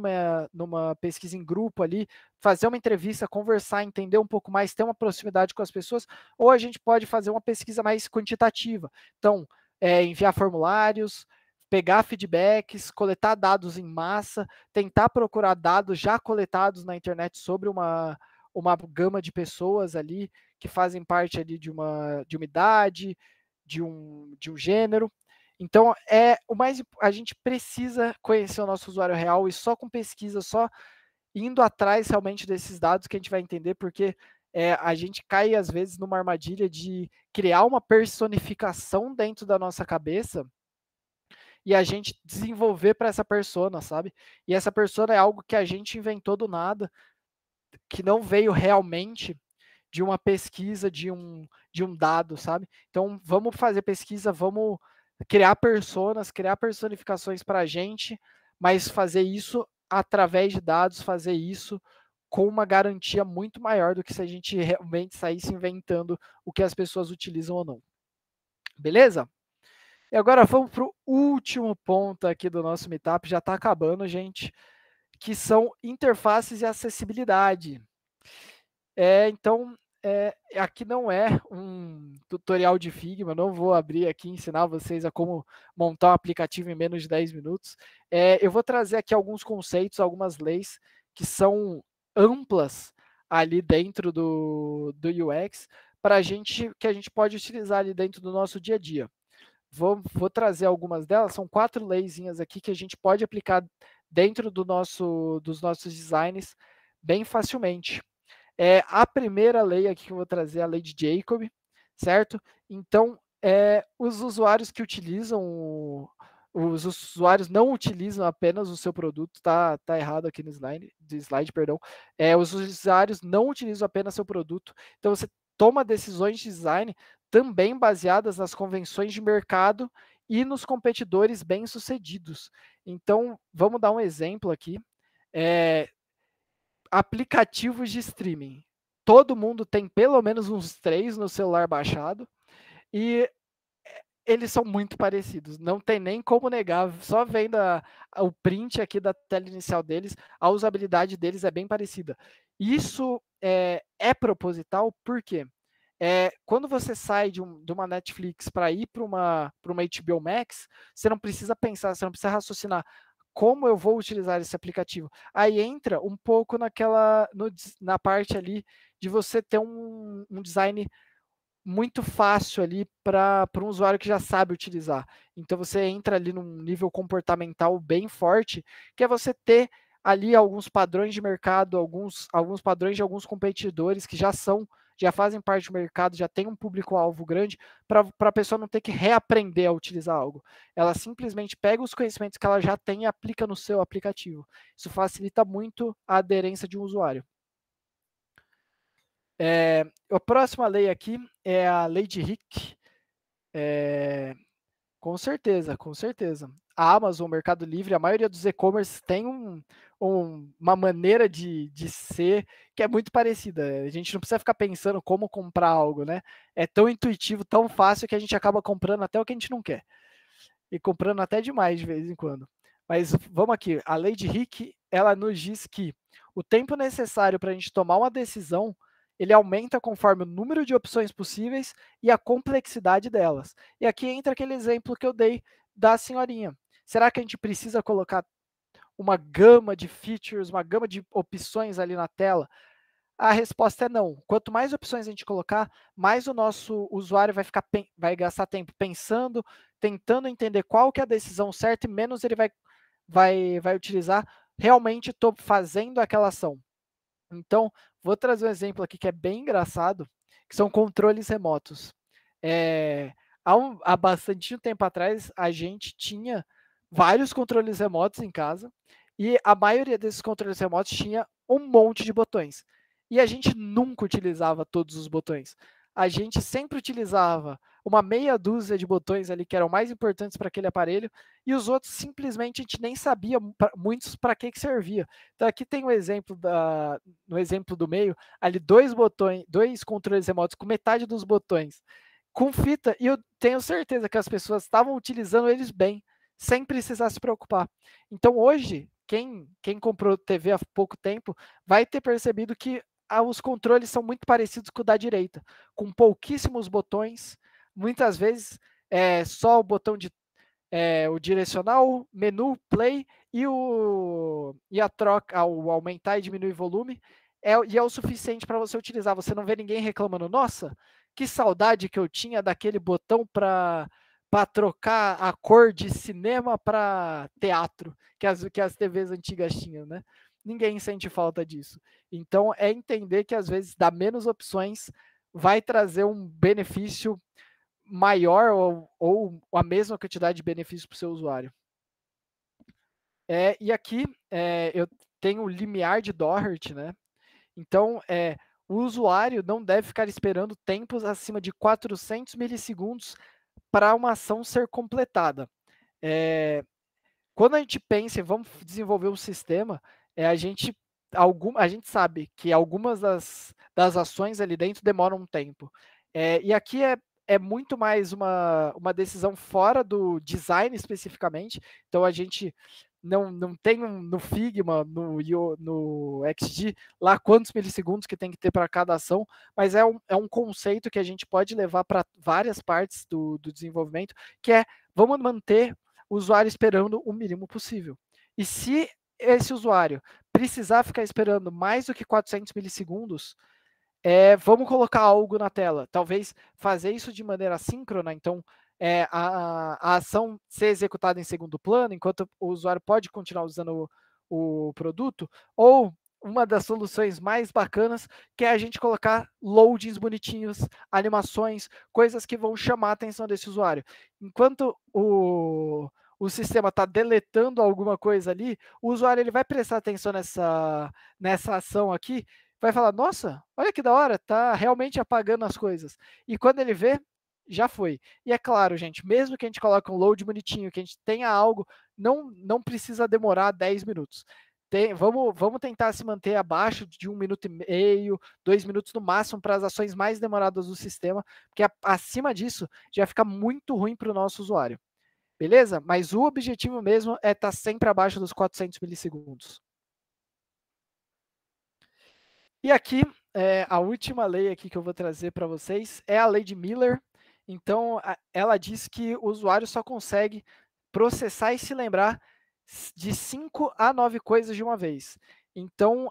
numa pesquisa em grupo ali, fazer uma entrevista, conversar, entender um pouco mais, ter uma proximidade com as pessoas, ou a gente pode fazer uma pesquisa mais quantitativa. Então, enviar formulários, pegar feedbacks, coletar dados em massa, tentar procurar dados já coletados na internet sobre uma gama de pessoas ali que fazem parte ali de uma idade, de um gênero. Então, a gente precisa conhecer o nosso usuário real e só com pesquisa, só indo atrás realmente desses dados que a gente vai entender, porque a gente cai às vezes numa armadilha de criar uma personificação dentro da nossa cabeça e a gente desenvolver para essa persona, sabe? E essa persona é algo que a gente inventou do nada, que não veio realmente de uma pesquisa, de um dado, sabe? Então, vamos fazer pesquisa, vamos criar personas, criar personificações para a gente, mas fazer isso através de dados, fazer isso com uma garantia muito maior do que se a gente realmente saísse inventando o que as pessoas utilizam ou não. Beleza? E agora vamos para o último ponto aqui do nosso meetup, já está acabando, gente, que são interfaces e acessibilidade. Então, aqui não é um tutorial de Figma, não vou abrir aqui e ensinar vocês a como montar um aplicativo em menos de 10 minutos. Eu vou trazer aqui alguns conceitos, algumas leis que são amplas ali dentro do UX que a gente pode utilizar ali dentro do nosso dia a dia. Vou trazer algumas delas, são 4 leizinhas aqui que a gente pode aplicar dentro dos nossos designs bem facilmente. A primeira lei aqui que eu vou trazer é a lei de Jacob, certo? Então, os usuários que utilizam, os usuários não utilizam apenas o seu produto, tá errado aqui no slide, perdão. Os usuários não utilizam apenas seu produto, então você toma decisões de design também baseadas nas convenções de mercado e nos competidores bem-sucedidos. Então, vamos dar um exemplo aqui. Aplicativos de streaming. Todo mundo tem pelo menos uns 3 no celular baixado e eles são muito parecidos. Não tem nem como negar. Só vendo o print aqui da tela inicial deles, a usabilidade deles é bem parecida. Isso é proposital porque quando você sai de uma Netflix para ir para uma HBO Max, você não precisa pensar, você não precisa raciocinar como eu vou utilizar esse aplicativo. Aí entra um pouco na parte ali de você ter um design muito fácil ali para um usuário que já sabe utilizar. Então você entra ali num nível comportamental bem forte, que é você ter ali alguns padrões de mercado, alguns padrões de alguns competidores que já fazem parte do mercado, já tem um público-alvo grande, para a pessoa não ter que reaprender a utilizar algo. Ela simplesmente pega os conhecimentos que ela já tem e aplica no seu aplicativo. Isso facilita muito a aderência de um usuário. A próxima lei aqui é a lei de Hick. Com certeza, com certeza. A Amazon, o Mercado Livre, a maioria dos e-commerce tem uma maneira de ser que é muito parecida. A gente não precisa ficar pensando como comprar algo, né? É tão intuitivo, tão fácil que a gente acaba comprando até o que a gente não quer. E comprando até demais de vez em quando. Mas vamos aqui, a lei de Hick, ela nos diz que o tempo necessário para a gente tomar uma decisão ele aumenta conforme o número de opções possíveis e a complexidade delas. E aqui entra aquele exemplo que eu dei da senhorinha. Será que a gente precisa colocar uma gama de features, uma gama de opções ali na tela? A resposta é não. Quanto mais opções a gente colocar, mais o nosso usuário vai gastar tempo pensando, tentando entender qual que é a decisão certa e menos ele vai utilizar realmente estou fazendo aquela ação. Então, vou trazer um exemplo aqui que é bem engraçado, que são controles remotos. Há bastante tempo atrás, a gente tinha vários controles remotos em casa e a maioria desses controles remotos tinha um monte de botões. E a gente nunca utilizava todos os botões. A gente sempre utilizava uma meia dúzia de botões ali que eram mais importantes para aquele aparelho e os outros simplesmente a gente nem sabia muitos para que servia. Então aqui tem um exemplo no exemplo do meio, ali 2 controles remotos com metade dos botões com fita e eu tenho certeza que as pessoas estavam utilizando eles bem, sem precisar se preocupar. Então hoje, quem comprou TV há pouco tempo vai ter percebido que os controles são muito parecidos com o da direita, com pouquíssimos botões, muitas vezes só o botão de o direcional, menu, play e a troca, o aumentar e diminuir volume, e é o suficiente para você utilizar. Você não vê ninguém reclamando, nossa, que saudade que eu tinha daquele botão para trocar a cor de cinema para teatro, que as TVs antigas tinham, né? Ninguém sente falta disso. Então, é entender que, às vezes, dar menos opções vai trazer um benefício maior ou a mesma quantidade de benefícios para o seu usuário. E aqui eu tenho o limiar de Doherty, né? Então, o usuário não deve ficar esperando tempos acima de 400 milissegundos para uma ação ser completada. Quando a gente pensa em vamos desenvolver um sistema, a gente sabe que algumas das ações ali dentro demoram um tempo. E aqui é muito mais uma decisão fora do design especificamente. Então, a gente não tem no Figma, no XG, lá quantos milissegundos que tem que ter para cada ação, mas é um conceito que a gente pode levar para várias partes do desenvolvimento, que é, vamos manter o usuário esperando o mínimo possível. E se esse usuário precisar ficar esperando mais do que 400 milissegundos, vamos colocar algo na tela. Talvez fazer isso de maneira síncrona, então a ação ser executada em segundo plano, enquanto o usuário pode continuar usando o produto, ou uma das soluções mais bacanas, que é a gente colocar loadings bonitinhos, animações, coisas que vão chamar a atenção desse usuário. Enquanto o sistema está deletando alguma coisa ali, o usuário ele vai prestar atenção nessa ação aqui, vai falar, nossa, olha que da hora, tá realmente apagando as coisas. E quando ele vê, já foi. E é claro, gente, mesmo que a gente coloque um load bonitinho, que a gente tenha algo, não precisa demorar 10 minutos. Vamos tentar se manter abaixo de 1 minuto e meio, 2 minutos no máximo para as ações mais demoradas do sistema, porque acima disso já fica muito ruim para o nosso usuário. Beleza? Mas o objetivo mesmo é estar sempre abaixo dos 400 milissegundos. E aqui, a última lei aqui que eu vou trazer para vocês é a lei de Miller. Então, ela diz que o usuário só consegue processar e se lembrar de 5 a 9 coisas de uma vez. Então,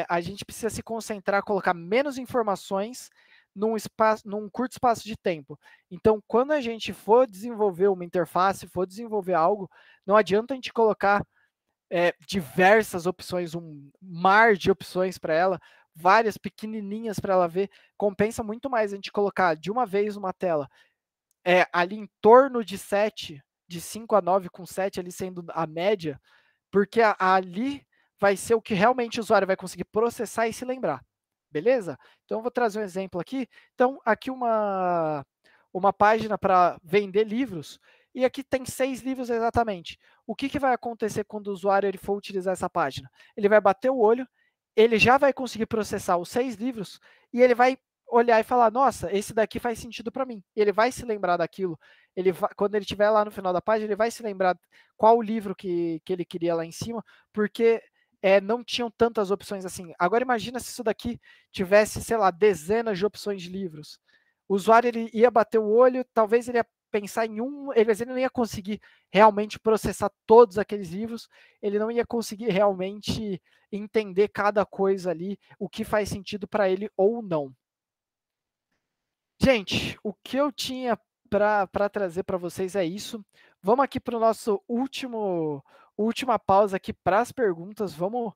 a gente precisa se concentrar, colocar menos informações num curto espaço de tempo. Então, quando a gente for desenvolver uma interface, for desenvolver algo, não adianta a gente colocar diversas opções, um mar de opções para ela, várias pequenininhas para ela ver. Compensa muito mais a gente colocar de uma vez uma tela ali em torno de 7, de 5 a 9, com 7 ali sendo a média, porque ali vai ser o que realmente o usuário vai conseguir processar e se lembrar. Beleza? Então, eu vou trazer um exemplo aqui. Então, aqui uma página para vender livros, e aqui tem 6 livros exatamente. O que vai acontecer quando o usuário ele for utilizar essa página? Ele vai bater o olho, ele já vai conseguir processar os 6 livros, e ele vai olhar e falar, nossa, esse daqui faz sentido para mim. Ele vai se lembrar daquilo. Quando ele estiver lá no final da página, ele vai se lembrar qual o livro que ele queria lá em cima, porque não tinham tantas opções assim. Agora imagina se isso daqui tivesse, sei lá, dezenas de opções de livros. O usuário ele ia bater o olho, talvez ele ia pensar em ele não ia conseguir realmente processar todos aqueles livros, ele não ia conseguir realmente entender cada coisa ali, o que faz sentido para ele ou não. Gente, o que eu tinha para trazer para vocês é isso. Vamos aqui para o nosso última pausa aqui para as perguntas. Vamos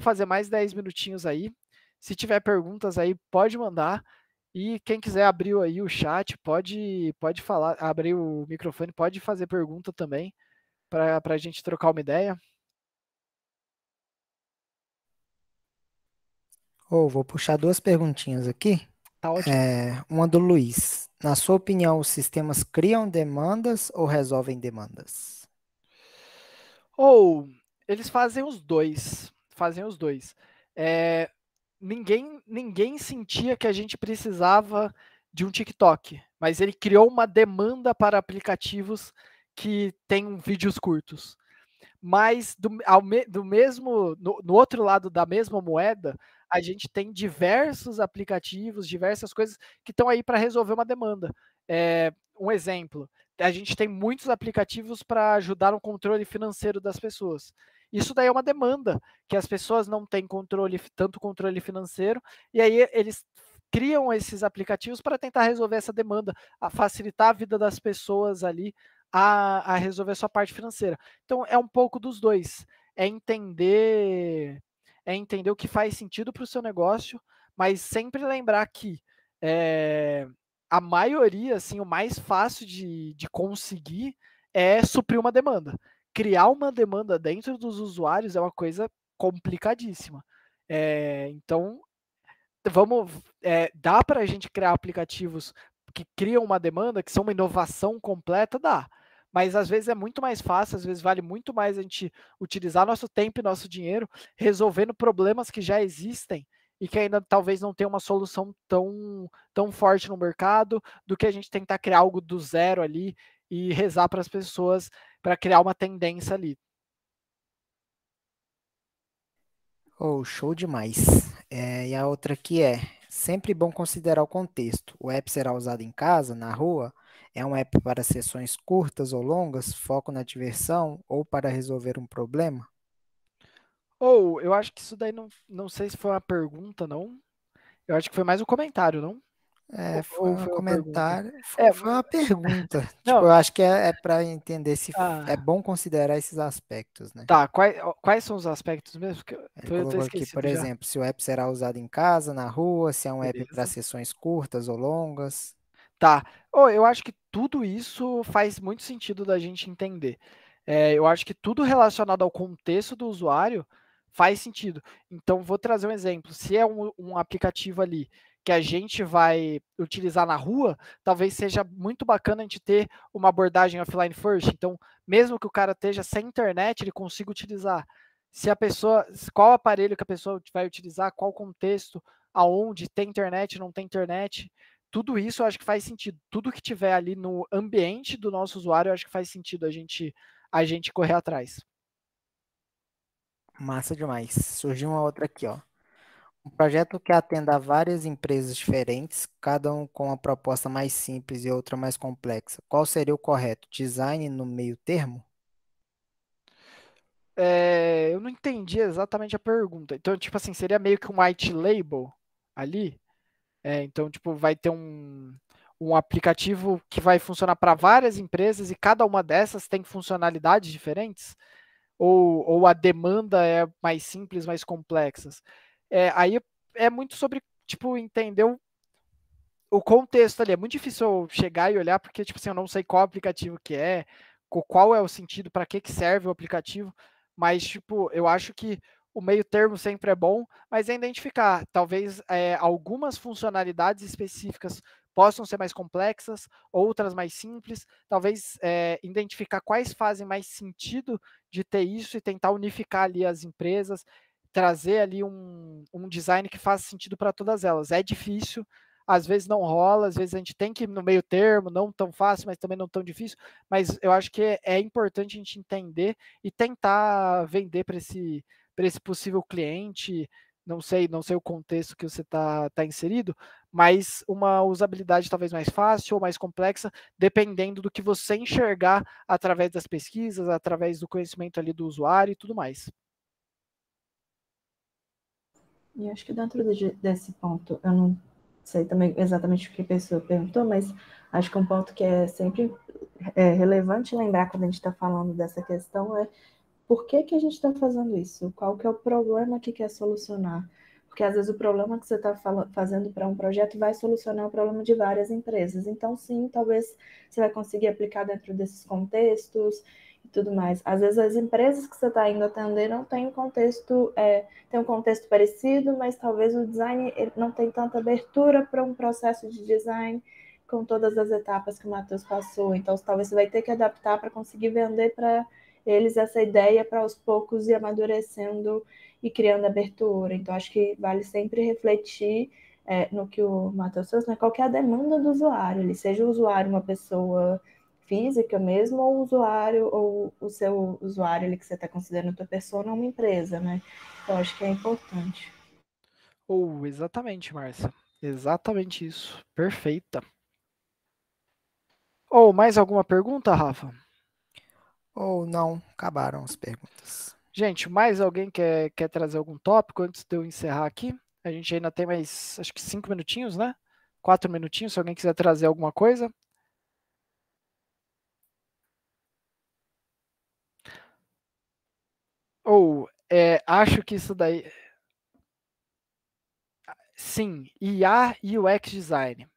fazer mais 10 minutinhos aí. Se tiver perguntas aí, pode mandar. E quem quiser abrir aí o chat, pode falar, abrir o microfone, pode fazer pergunta também, para a gente trocar uma ideia. Vou puxar 2 perguntinhas aqui. Tá ótimo. Uma do Luiz. Na sua opinião, os sistemas criam demandas ou resolvem demandas? Eles fazem os dois. Ninguém sentia que a gente precisava de um TikTok, mas ele criou uma demanda para aplicativos que têm vídeos curtos. Mas no outro lado da mesma moeda, a gente tem diversos aplicativos, diversas coisas que estão aí para resolver uma demanda. Um exemplo, a gente tem muitos aplicativos para ajudar no controle financeiro das pessoas. Isso daí é uma demanda, que as pessoas não têm tanto controle financeiro, e aí eles criam esses aplicativos para tentar resolver essa demanda, a facilitar a vida das pessoas ali a resolver a sua parte financeira. Então, é um pouco dos dois. É entender o que faz sentido para o seu negócio, mas sempre lembrar que a maioria, assim, o mais fácil de conseguir é suprir uma demanda. Criar uma demanda dentro dos usuários é uma coisa complicadíssima. Então, dá para a gente criar aplicativos que criam uma demanda, que são uma inovação completa, dá. Mas às vezes é muito mais fácil, às vezes vale muito mais a gente utilizar nosso tempo e nosso dinheiro resolvendo problemas que já existem e que ainda talvez não tenha uma solução tão forte no mercado, do que a gente tentar criar algo do zero ali e rezar para as pessoas para criar uma tendência ali. Oh, show demais. E a outra aqui é, sempre bom considerar o contexto. O app será usado em casa, na rua? É um app para sessões curtas ou longas, foco na diversão ou para resolver um problema? Ou, eu acho que isso daí não sei se foi uma pergunta, não. Eu acho que foi mais um comentário, não? Foi Ou um foi uma pergunta? comentário, É, foi uma pergunta. Tipo, não, eu acho que é para entender se é ah, bom considerar esses aspectos, né? tá. Quais são os aspectos mesmo? Que Ele eu tô colocou aqui, por esquecido já. exemplo, se o app será usado em casa, na rua, se é um app para Beleza. sessões curtas ou longas. Tá. Eu acho que tudo isso faz muito sentido da gente entender. Eu acho que tudo relacionado ao contexto do usuário faz sentido. Então, vou trazer um exemplo. Se é um aplicativo ali que a gente vai utilizar na rua, talvez seja muito bacana a gente ter uma abordagem offline first. Então, mesmo que o cara esteja sem internet, ele consiga utilizar. Se a pessoa, qual aparelho que a pessoa vai utilizar, qual contexto, aonde tem internet, não tem internet, tudo isso eu acho que faz sentido. Tudo que tiver ali no ambiente do nosso usuário, eu acho que faz sentido a gente correr atrás. Massa demais. Surgiu uma outra aqui, ó. Um projeto que atenda a várias empresas diferentes, cada um com uma proposta mais simples e outra mais complexa. Qual seria o correto? Design no meio termo? Eu não entendi exatamente a pergunta. Então, tipo assim, seria meio que um white label ali? Então, tipo, vai ter um aplicativo que vai funcionar para várias empresas e cada uma dessas tem funcionalidades diferentes? Ou a demanda é mais simples, mais complexas? Aí é muito sobre, tipo, entender o contexto ali. É muito difícil eu chegar e olhar, porque, tipo assim, eu não sei qual aplicativo que é, qual é o sentido, para que serve o aplicativo, mas, tipo, eu acho que o meio termo sempre é bom, mas é identificar, talvez algumas funcionalidades específicas possam ser mais complexas, outras mais simples, talvez identificar quais fazem mais sentido de ter isso e tentar unificar ali as empresas, trazer ali um design que faça sentido para todas elas. É difícil, às vezes não rola, às vezes a gente tem que ir no meio termo, não tão fácil, mas também não tão difícil. Mas eu acho que é importante a gente entender e tentar vender para esse possível cliente. Não sei o contexto que você tá inserido, mas uma usabilidade talvez mais fácil ou mais complexa, dependendo do que você enxergar através das pesquisas, através do conhecimento ali do usuário e tudo mais. E acho que dentro desse ponto, eu não sei também exatamente o que a pessoa perguntou, mas acho que um ponto que é sempre relevante lembrar quando a gente está falando dessa questão é por que a gente está fazendo isso? Qual que é o problema que quer solucionar? Porque às vezes o problema que você está fazendo para um projeto vai solucionar o problema de várias empresas. Então, sim, talvez você vai conseguir aplicar dentro desses contextos e tudo mais. Às vezes as empresas que você está indo atender não têm um contexto, tem um contexto parecido, mas talvez o design não tem tanta abertura para um processo de design com todas as etapas que o Matheus passou. Então, talvez você vai ter que adaptar para conseguir vender para eles essa ideia para aos poucos ir amadurecendo e criando abertura. Então, acho que vale sempre refletir no que o Matheus trouxe, né? Qual que é a demanda do usuário, ele seja o usuário uma pessoa física mesmo, ou o usuário, ou o seu usuário ali que você está considerando a tua persona uma empresa, né? Então, acho que é importante. Exatamente, Márcia. Exatamente isso. Perfeita. Mais alguma pergunta, Rafa? Ou não? Acabaram as perguntas. Gente, mais alguém quer trazer algum tópico antes de eu encerrar aqui? A gente ainda tem mais, acho que 5 minutinhos, né? 4 minutinhos, se alguém quiser trazer alguma coisa. Acho que isso daí. Sim, IA e UX design.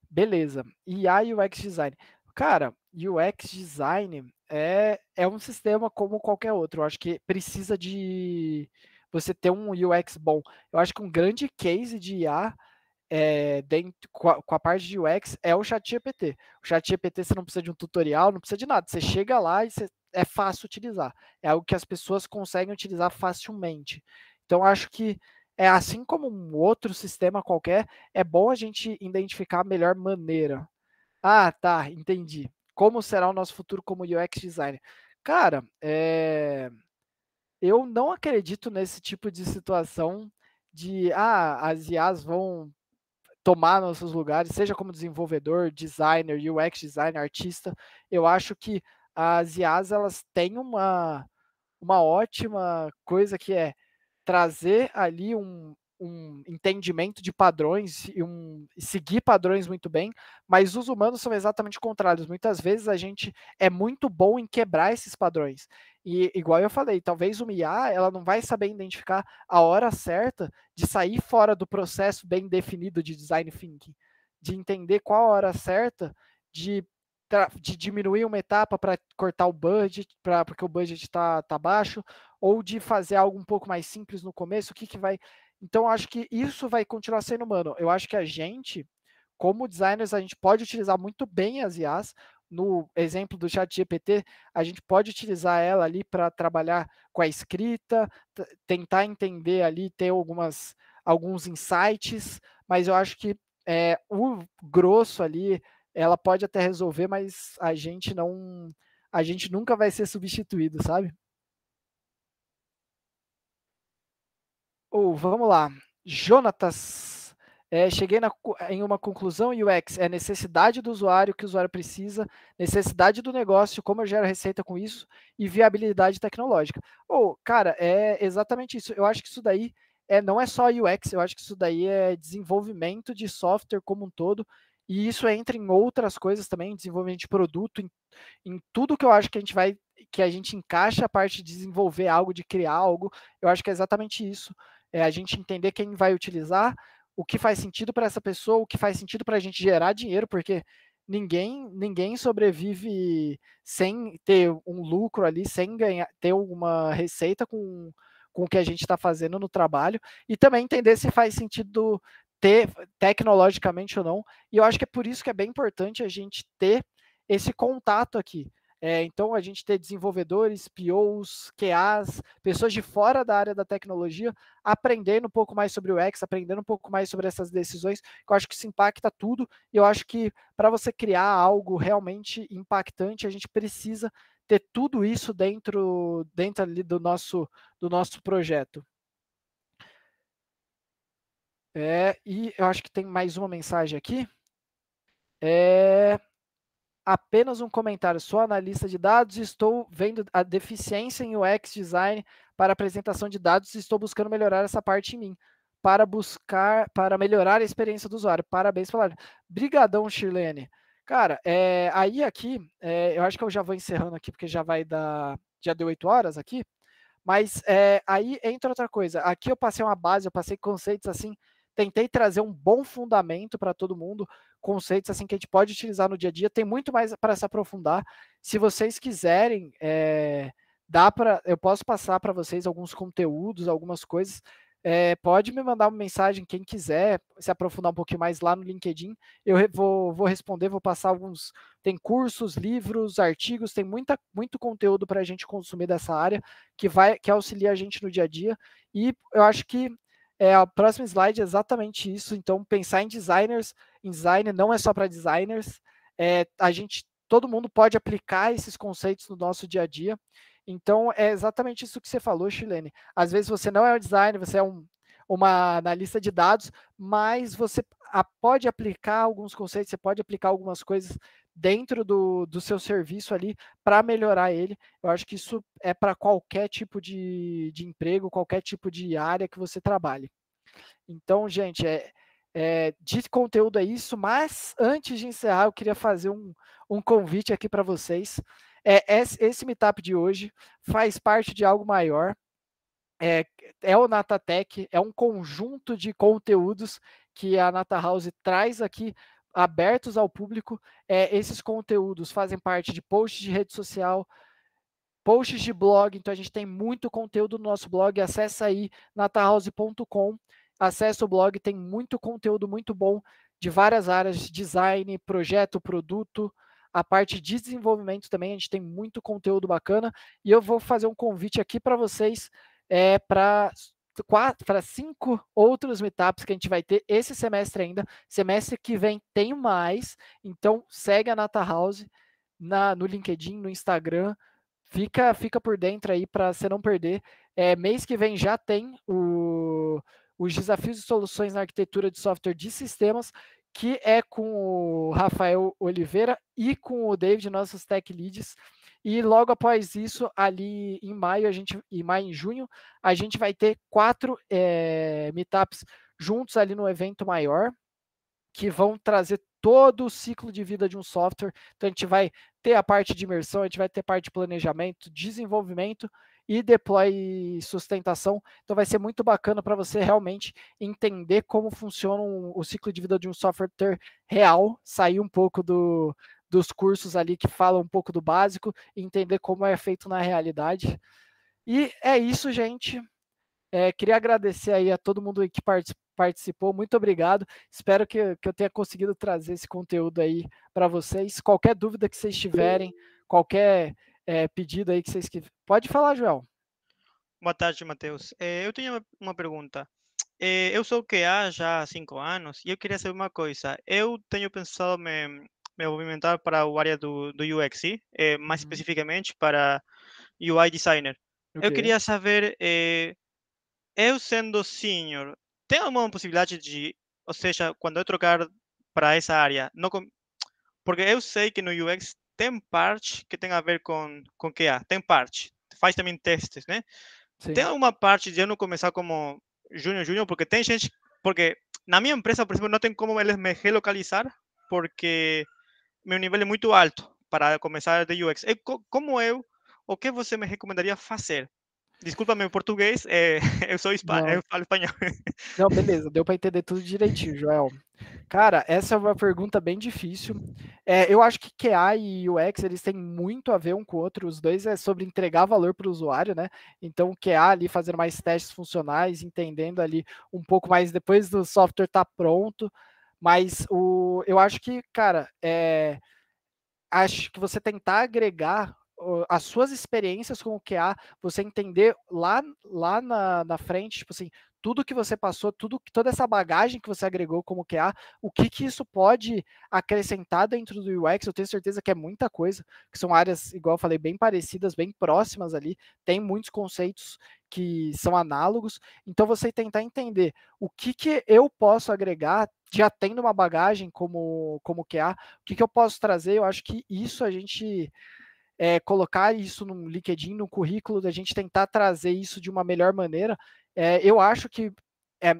Beleza, IA e UX design. Cara, UX design é um sistema como qualquer outro. Eu acho que precisa de você ter um UX bom. Eu acho que um grande case de IA com a parte de UX é o ChatGPT. O ChatGPT você não precisa de um tutorial, não precisa de nada. Você chega lá e é fácil utilizar. É algo que as pessoas conseguem utilizar facilmente. Então, acho que assim como um outro sistema qualquer, é bom a gente identificar a melhor maneira. Ah, tá, entendi. Como será o nosso futuro como UX designer? Cara, eu não acredito nesse tipo de situação de as IAs vão tomar nossos lugares, seja como desenvolvedor, designer, UX designer, artista. Eu acho que as IAs elas têm uma ótima coisa que é trazer ali um entendimento de padrões e seguir padrões muito bem, mas os humanos são exatamente contrários. Muitas vezes a gente é muito bom em quebrar esses padrões. E igual eu falei, talvez uma IA ela não vai saber identificar a hora certa de sair fora do processo bem definido de design thinking, de entender qual a hora certa de diminuir uma etapa para cortar o budget, porque o budget está baixo, ou de fazer algo um pouco mais simples no começo, o que vai... Então, eu acho que isso vai continuar sendo humano. Eu acho que a gente, como designers, a gente pode utilizar muito bem as IAs. No exemplo do ChatGPT, a gente pode utilizar ela ali para trabalhar com a escrita, tentar entender ali, ter alguns insights, mas eu acho que o grosso ali, ela pode até resolver, mas a gente nunca vai ser substituído, sabe? Vamos lá. Jonatas, cheguei em uma conclusão. UX é necessidade do usuário, que o usuário precisa, necessidade do negócio, como eu gero receita com isso, e viabilidade tecnológica. Cara, é exatamente isso. Eu acho que isso daí não é só UX, eu acho que isso daí é desenvolvimento de software como um todo, e isso entra em outras coisas também, desenvolvimento de produto, em tudo que eu acho que a gente encaixa a parte de desenvolver algo, de criar algo. Eu acho que é exatamente isso. É a gente entender quem vai utilizar, o que faz sentido para essa pessoa, o que faz sentido para a gente gerar dinheiro, porque ninguém sobrevive sem ter um lucro ali, sem ter alguma receita com o que a gente está fazendo no trabalho, e também entender se faz sentido ter tecnologicamente ou não. E eu acho que é por isso que é bem importante a gente ter esse contato aqui. Então, a gente ter desenvolvedores, POs, QAs, pessoas de fora da área da tecnologia, aprendendo um pouco mais sobre o UX, aprendendo um pouco mais sobre essas decisões, que eu acho que isso impacta tudo, e eu acho que para você criar algo realmente impactante, a gente precisa ter tudo isso dentro ali do nosso projeto. E eu acho que tem mais uma mensagem aqui. Apenas um comentário. Sou analista de dados e estou vendo a deficiência em UX design para apresentação de dados e estou buscando melhorar essa parte em mim, para melhorar a experiência do usuário. Parabéns pela... Brigadão, Shirlene. Cara, aí aqui, eu acho que eu já vou encerrando aqui, porque já deu 8 horas aqui, mas aí entra outra coisa. Aqui eu passei uma base, eu passei conceitos assim, tentei trazer um bom fundamento para todo mundo, conceitos assim que a gente pode utilizar no dia a dia. Tem muito mais para se aprofundar. Se vocês quiserem, eu posso passar para vocês alguns conteúdos, algumas coisas. Pode me mandar uma mensagem, quem quiser se aprofundar um pouquinho mais lá no LinkedIn. Eu vou responder, vou passar alguns. Tem cursos, livros, artigos, tem muito conteúdo para a gente consumir dessa área que auxilia a gente no dia a dia. E eu acho que o próximo slide é exatamente isso. Então, pensar em designers, em design não é só para designers. Todo mundo pode aplicar esses conceitos no nosso dia a dia. Então, é exatamente isso que você falou, Shirlene. Às vezes você não é um designer, você é uma analista de dados, mas você pode aplicar alguns conceitos, você pode aplicar algumas coisas dentro do seu serviço ali para melhorar ele. Eu acho que isso é para qualquer tipo de emprego, qualquer tipo de área que você trabalhe. Então, gente, de conteúdo é isso, mas antes de encerrar, eu queria fazer um convite aqui para vocês. Esse meetup de hoje faz parte de algo maior. O Natatech, é um conjunto de conteúdos que a Nata House traz aqui, abertos ao público. Esses conteúdos fazem parte de posts de rede social, posts de blog, então a gente tem muito conteúdo no nosso blog. Acesse aí natahouse.com, acesse o blog, tem muito conteúdo muito bom de várias áreas, design, projeto, produto, a parte de desenvolvimento também, a gente tem muito conteúdo bacana, e eu vou fazer um convite aqui para vocês, para 5 outros meetups que a gente vai ter esse semestre ainda. Semestre que vem tem mais, então segue a Nata House no LinkedIn, no Instagram, fica por dentro aí para você não perder. Mês que vem já tem os desafios e soluções na arquitetura de software de sistemas, que é com o Rafael Oliveira e com o David, nossos tech leads. E logo após isso, ali em maio, em junho, a gente vai ter 4 meetups juntos ali no evento maior, que vão trazer todo o ciclo de vida de um software. Então, a gente vai ter a parte de imersão, a gente vai ter parte de planejamento, desenvolvimento e deploy e sustentação. Então, vai ser muito bacana para você realmente entender como funciona o ciclo de vida de um software real, sair um pouco dos cursos ali que falam um pouco do básico e entender como é feito na realidade. E é isso, gente. Queria agradecer aí a todo mundo que participou, muito obrigado. Espero que eu tenha conseguido trazer esse conteúdo aí para vocês. Qualquer dúvida que vocês tiverem, qualquer pedido aí que vocês quiserem. Pode falar, Joel. Boa tarde, Matheus. Eu tenho uma pergunta. Eu sou QA já há 5 anos e eu queria saber uma coisa. Eu tenho pensado me movimentar para a área do UX, mais especificamente para UI Designer. Eu queria saber, eu sendo senior, tem alguma possibilidade de, ou seja, quando eu trocar para essa área, não porque eu sei que no UX tem parte que tem a ver com QA, tem parte, faz também testes, né? Sim. Tem alguma parte de eu não começar como júnior, porque tem gente, porque na minha empresa, por exemplo, não tem como eles me relocalizar, porque meu nível é muito alto para começar de UX. Como o que você me recomendaria fazer? Desculpa meu português, eu falo espanhol. Não, beleza, deu para entender tudo direitinho, Joel. Cara, essa é uma pergunta bem difícil. Eu acho que QA e UX, eles têm muito a ver um com o outro. Os dois é sobre entregar valor para o usuário, né? Então, o QA ali fazendo mais testes funcionais, entendendo ali um pouco mais depois do software estar pronto. Mas eu acho que, cara, acho que você tentar agregar as suas experiências com o QA, você entender lá na frente, tipo assim, tudo que você passou, toda essa bagagem que você agregou como QA, o que isso pode acrescentar dentro do UX, eu tenho certeza que é muita coisa, que são áreas, igual eu falei, bem parecidas, bem próximas ali, tem muitos conceitos que são análogos, então você tentar entender o que eu posso agregar, já tendo uma bagagem como QA, o que eu posso trazer, eu acho que isso a gente colocar isso no LinkedIn, no currículo, da gente tentar trazer isso de uma melhor maneira, eu acho que,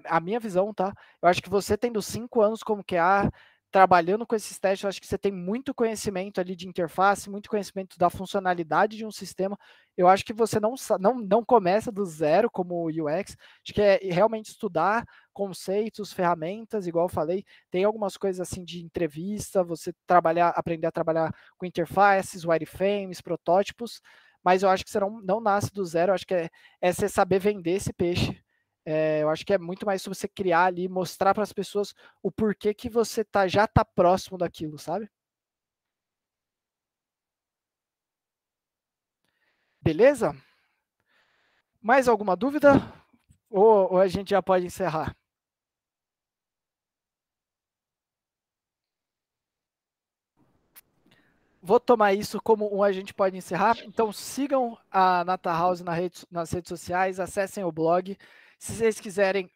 a minha visão, tá? Eu acho que você tendo 5 anos como QA, trabalhando com esses testes, eu acho que você tem muito conhecimento ali de interface, muito conhecimento da funcionalidade de um sistema. Eu acho que você não começa do zero como UX, acho que é realmente estudar conceitos, ferramentas, igual eu falei, tem algumas coisas assim de entrevista, você aprender a trabalhar com interfaces, wireframes, protótipos, mas eu acho que você não nasce do zero, eu acho que é você saber vender esse peixe. Eu acho que é muito mais sobre você criar ali, mostrar para as pessoas o porquê que você já está próximo daquilo, sabe? Beleza? Mais alguma dúvida? Ou a gente já pode encerrar? Vou tomar isso como a gente pode encerrar. Então sigam a Nata House nas redes sociais, acessem o blog. Se vocês quiserem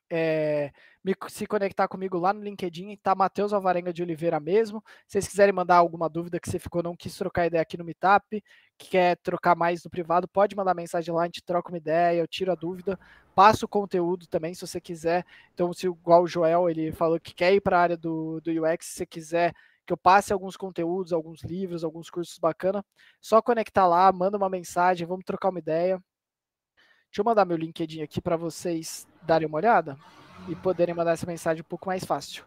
se conectar comigo lá no LinkedIn, tá Matheus Alvarenga de Oliveira mesmo. Se vocês quiserem mandar alguma dúvida que você não quis trocar ideia aqui no Meetup, que quer trocar mais no privado, pode mandar mensagem lá, a gente troca uma ideia, eu tiro a dúvida, passo o conteúdo também, se você quiser. Então, se igual o Joel, ele falou que quer ir para a área do UX, se você quiser que eu passe alguns conteúdos, alguns livros, alguns cursos bacana, só conectar lá, manda uma mensagem, vamos trocar uma ideia. Deixa eu mandar meu LinkedIn aqui para vocês darem uma olhada e poderem mandar essa mensagem um pouco mais fácil.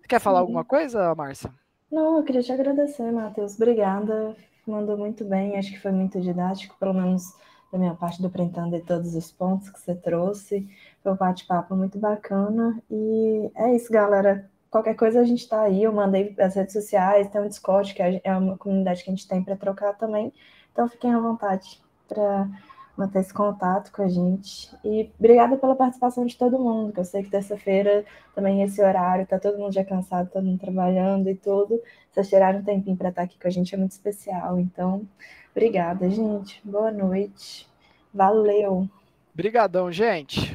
Você quer falar alguma coisa, Márcia? Não, eu queria te agradecer, Matheus. Obrigada. Mandou muito bem, acho que foi muito didático, pelo menos da minha parte, deu para entender todos os pontos que você trouxe. Foi um bate-papo muito bacana. E é isso, galera. Qualquer coisa a gente está aí, eu mandei as redes sociais, tem um Discord, que é uma comunidade que a gente tem para trocar também. Então fiquem à vontade para manter esse contato com a gente. E obrigada pela participação de todo mundo, que eu sei que terça-feira também esse horário, tá todo mundo já cansado, todo mundo trabalhando e tudo. Vocês tiraram um tempinho para estar aqui com a gente, é muito especial. Então, obrigada, gente. Boa noite. Valeu! Brigadão, gente.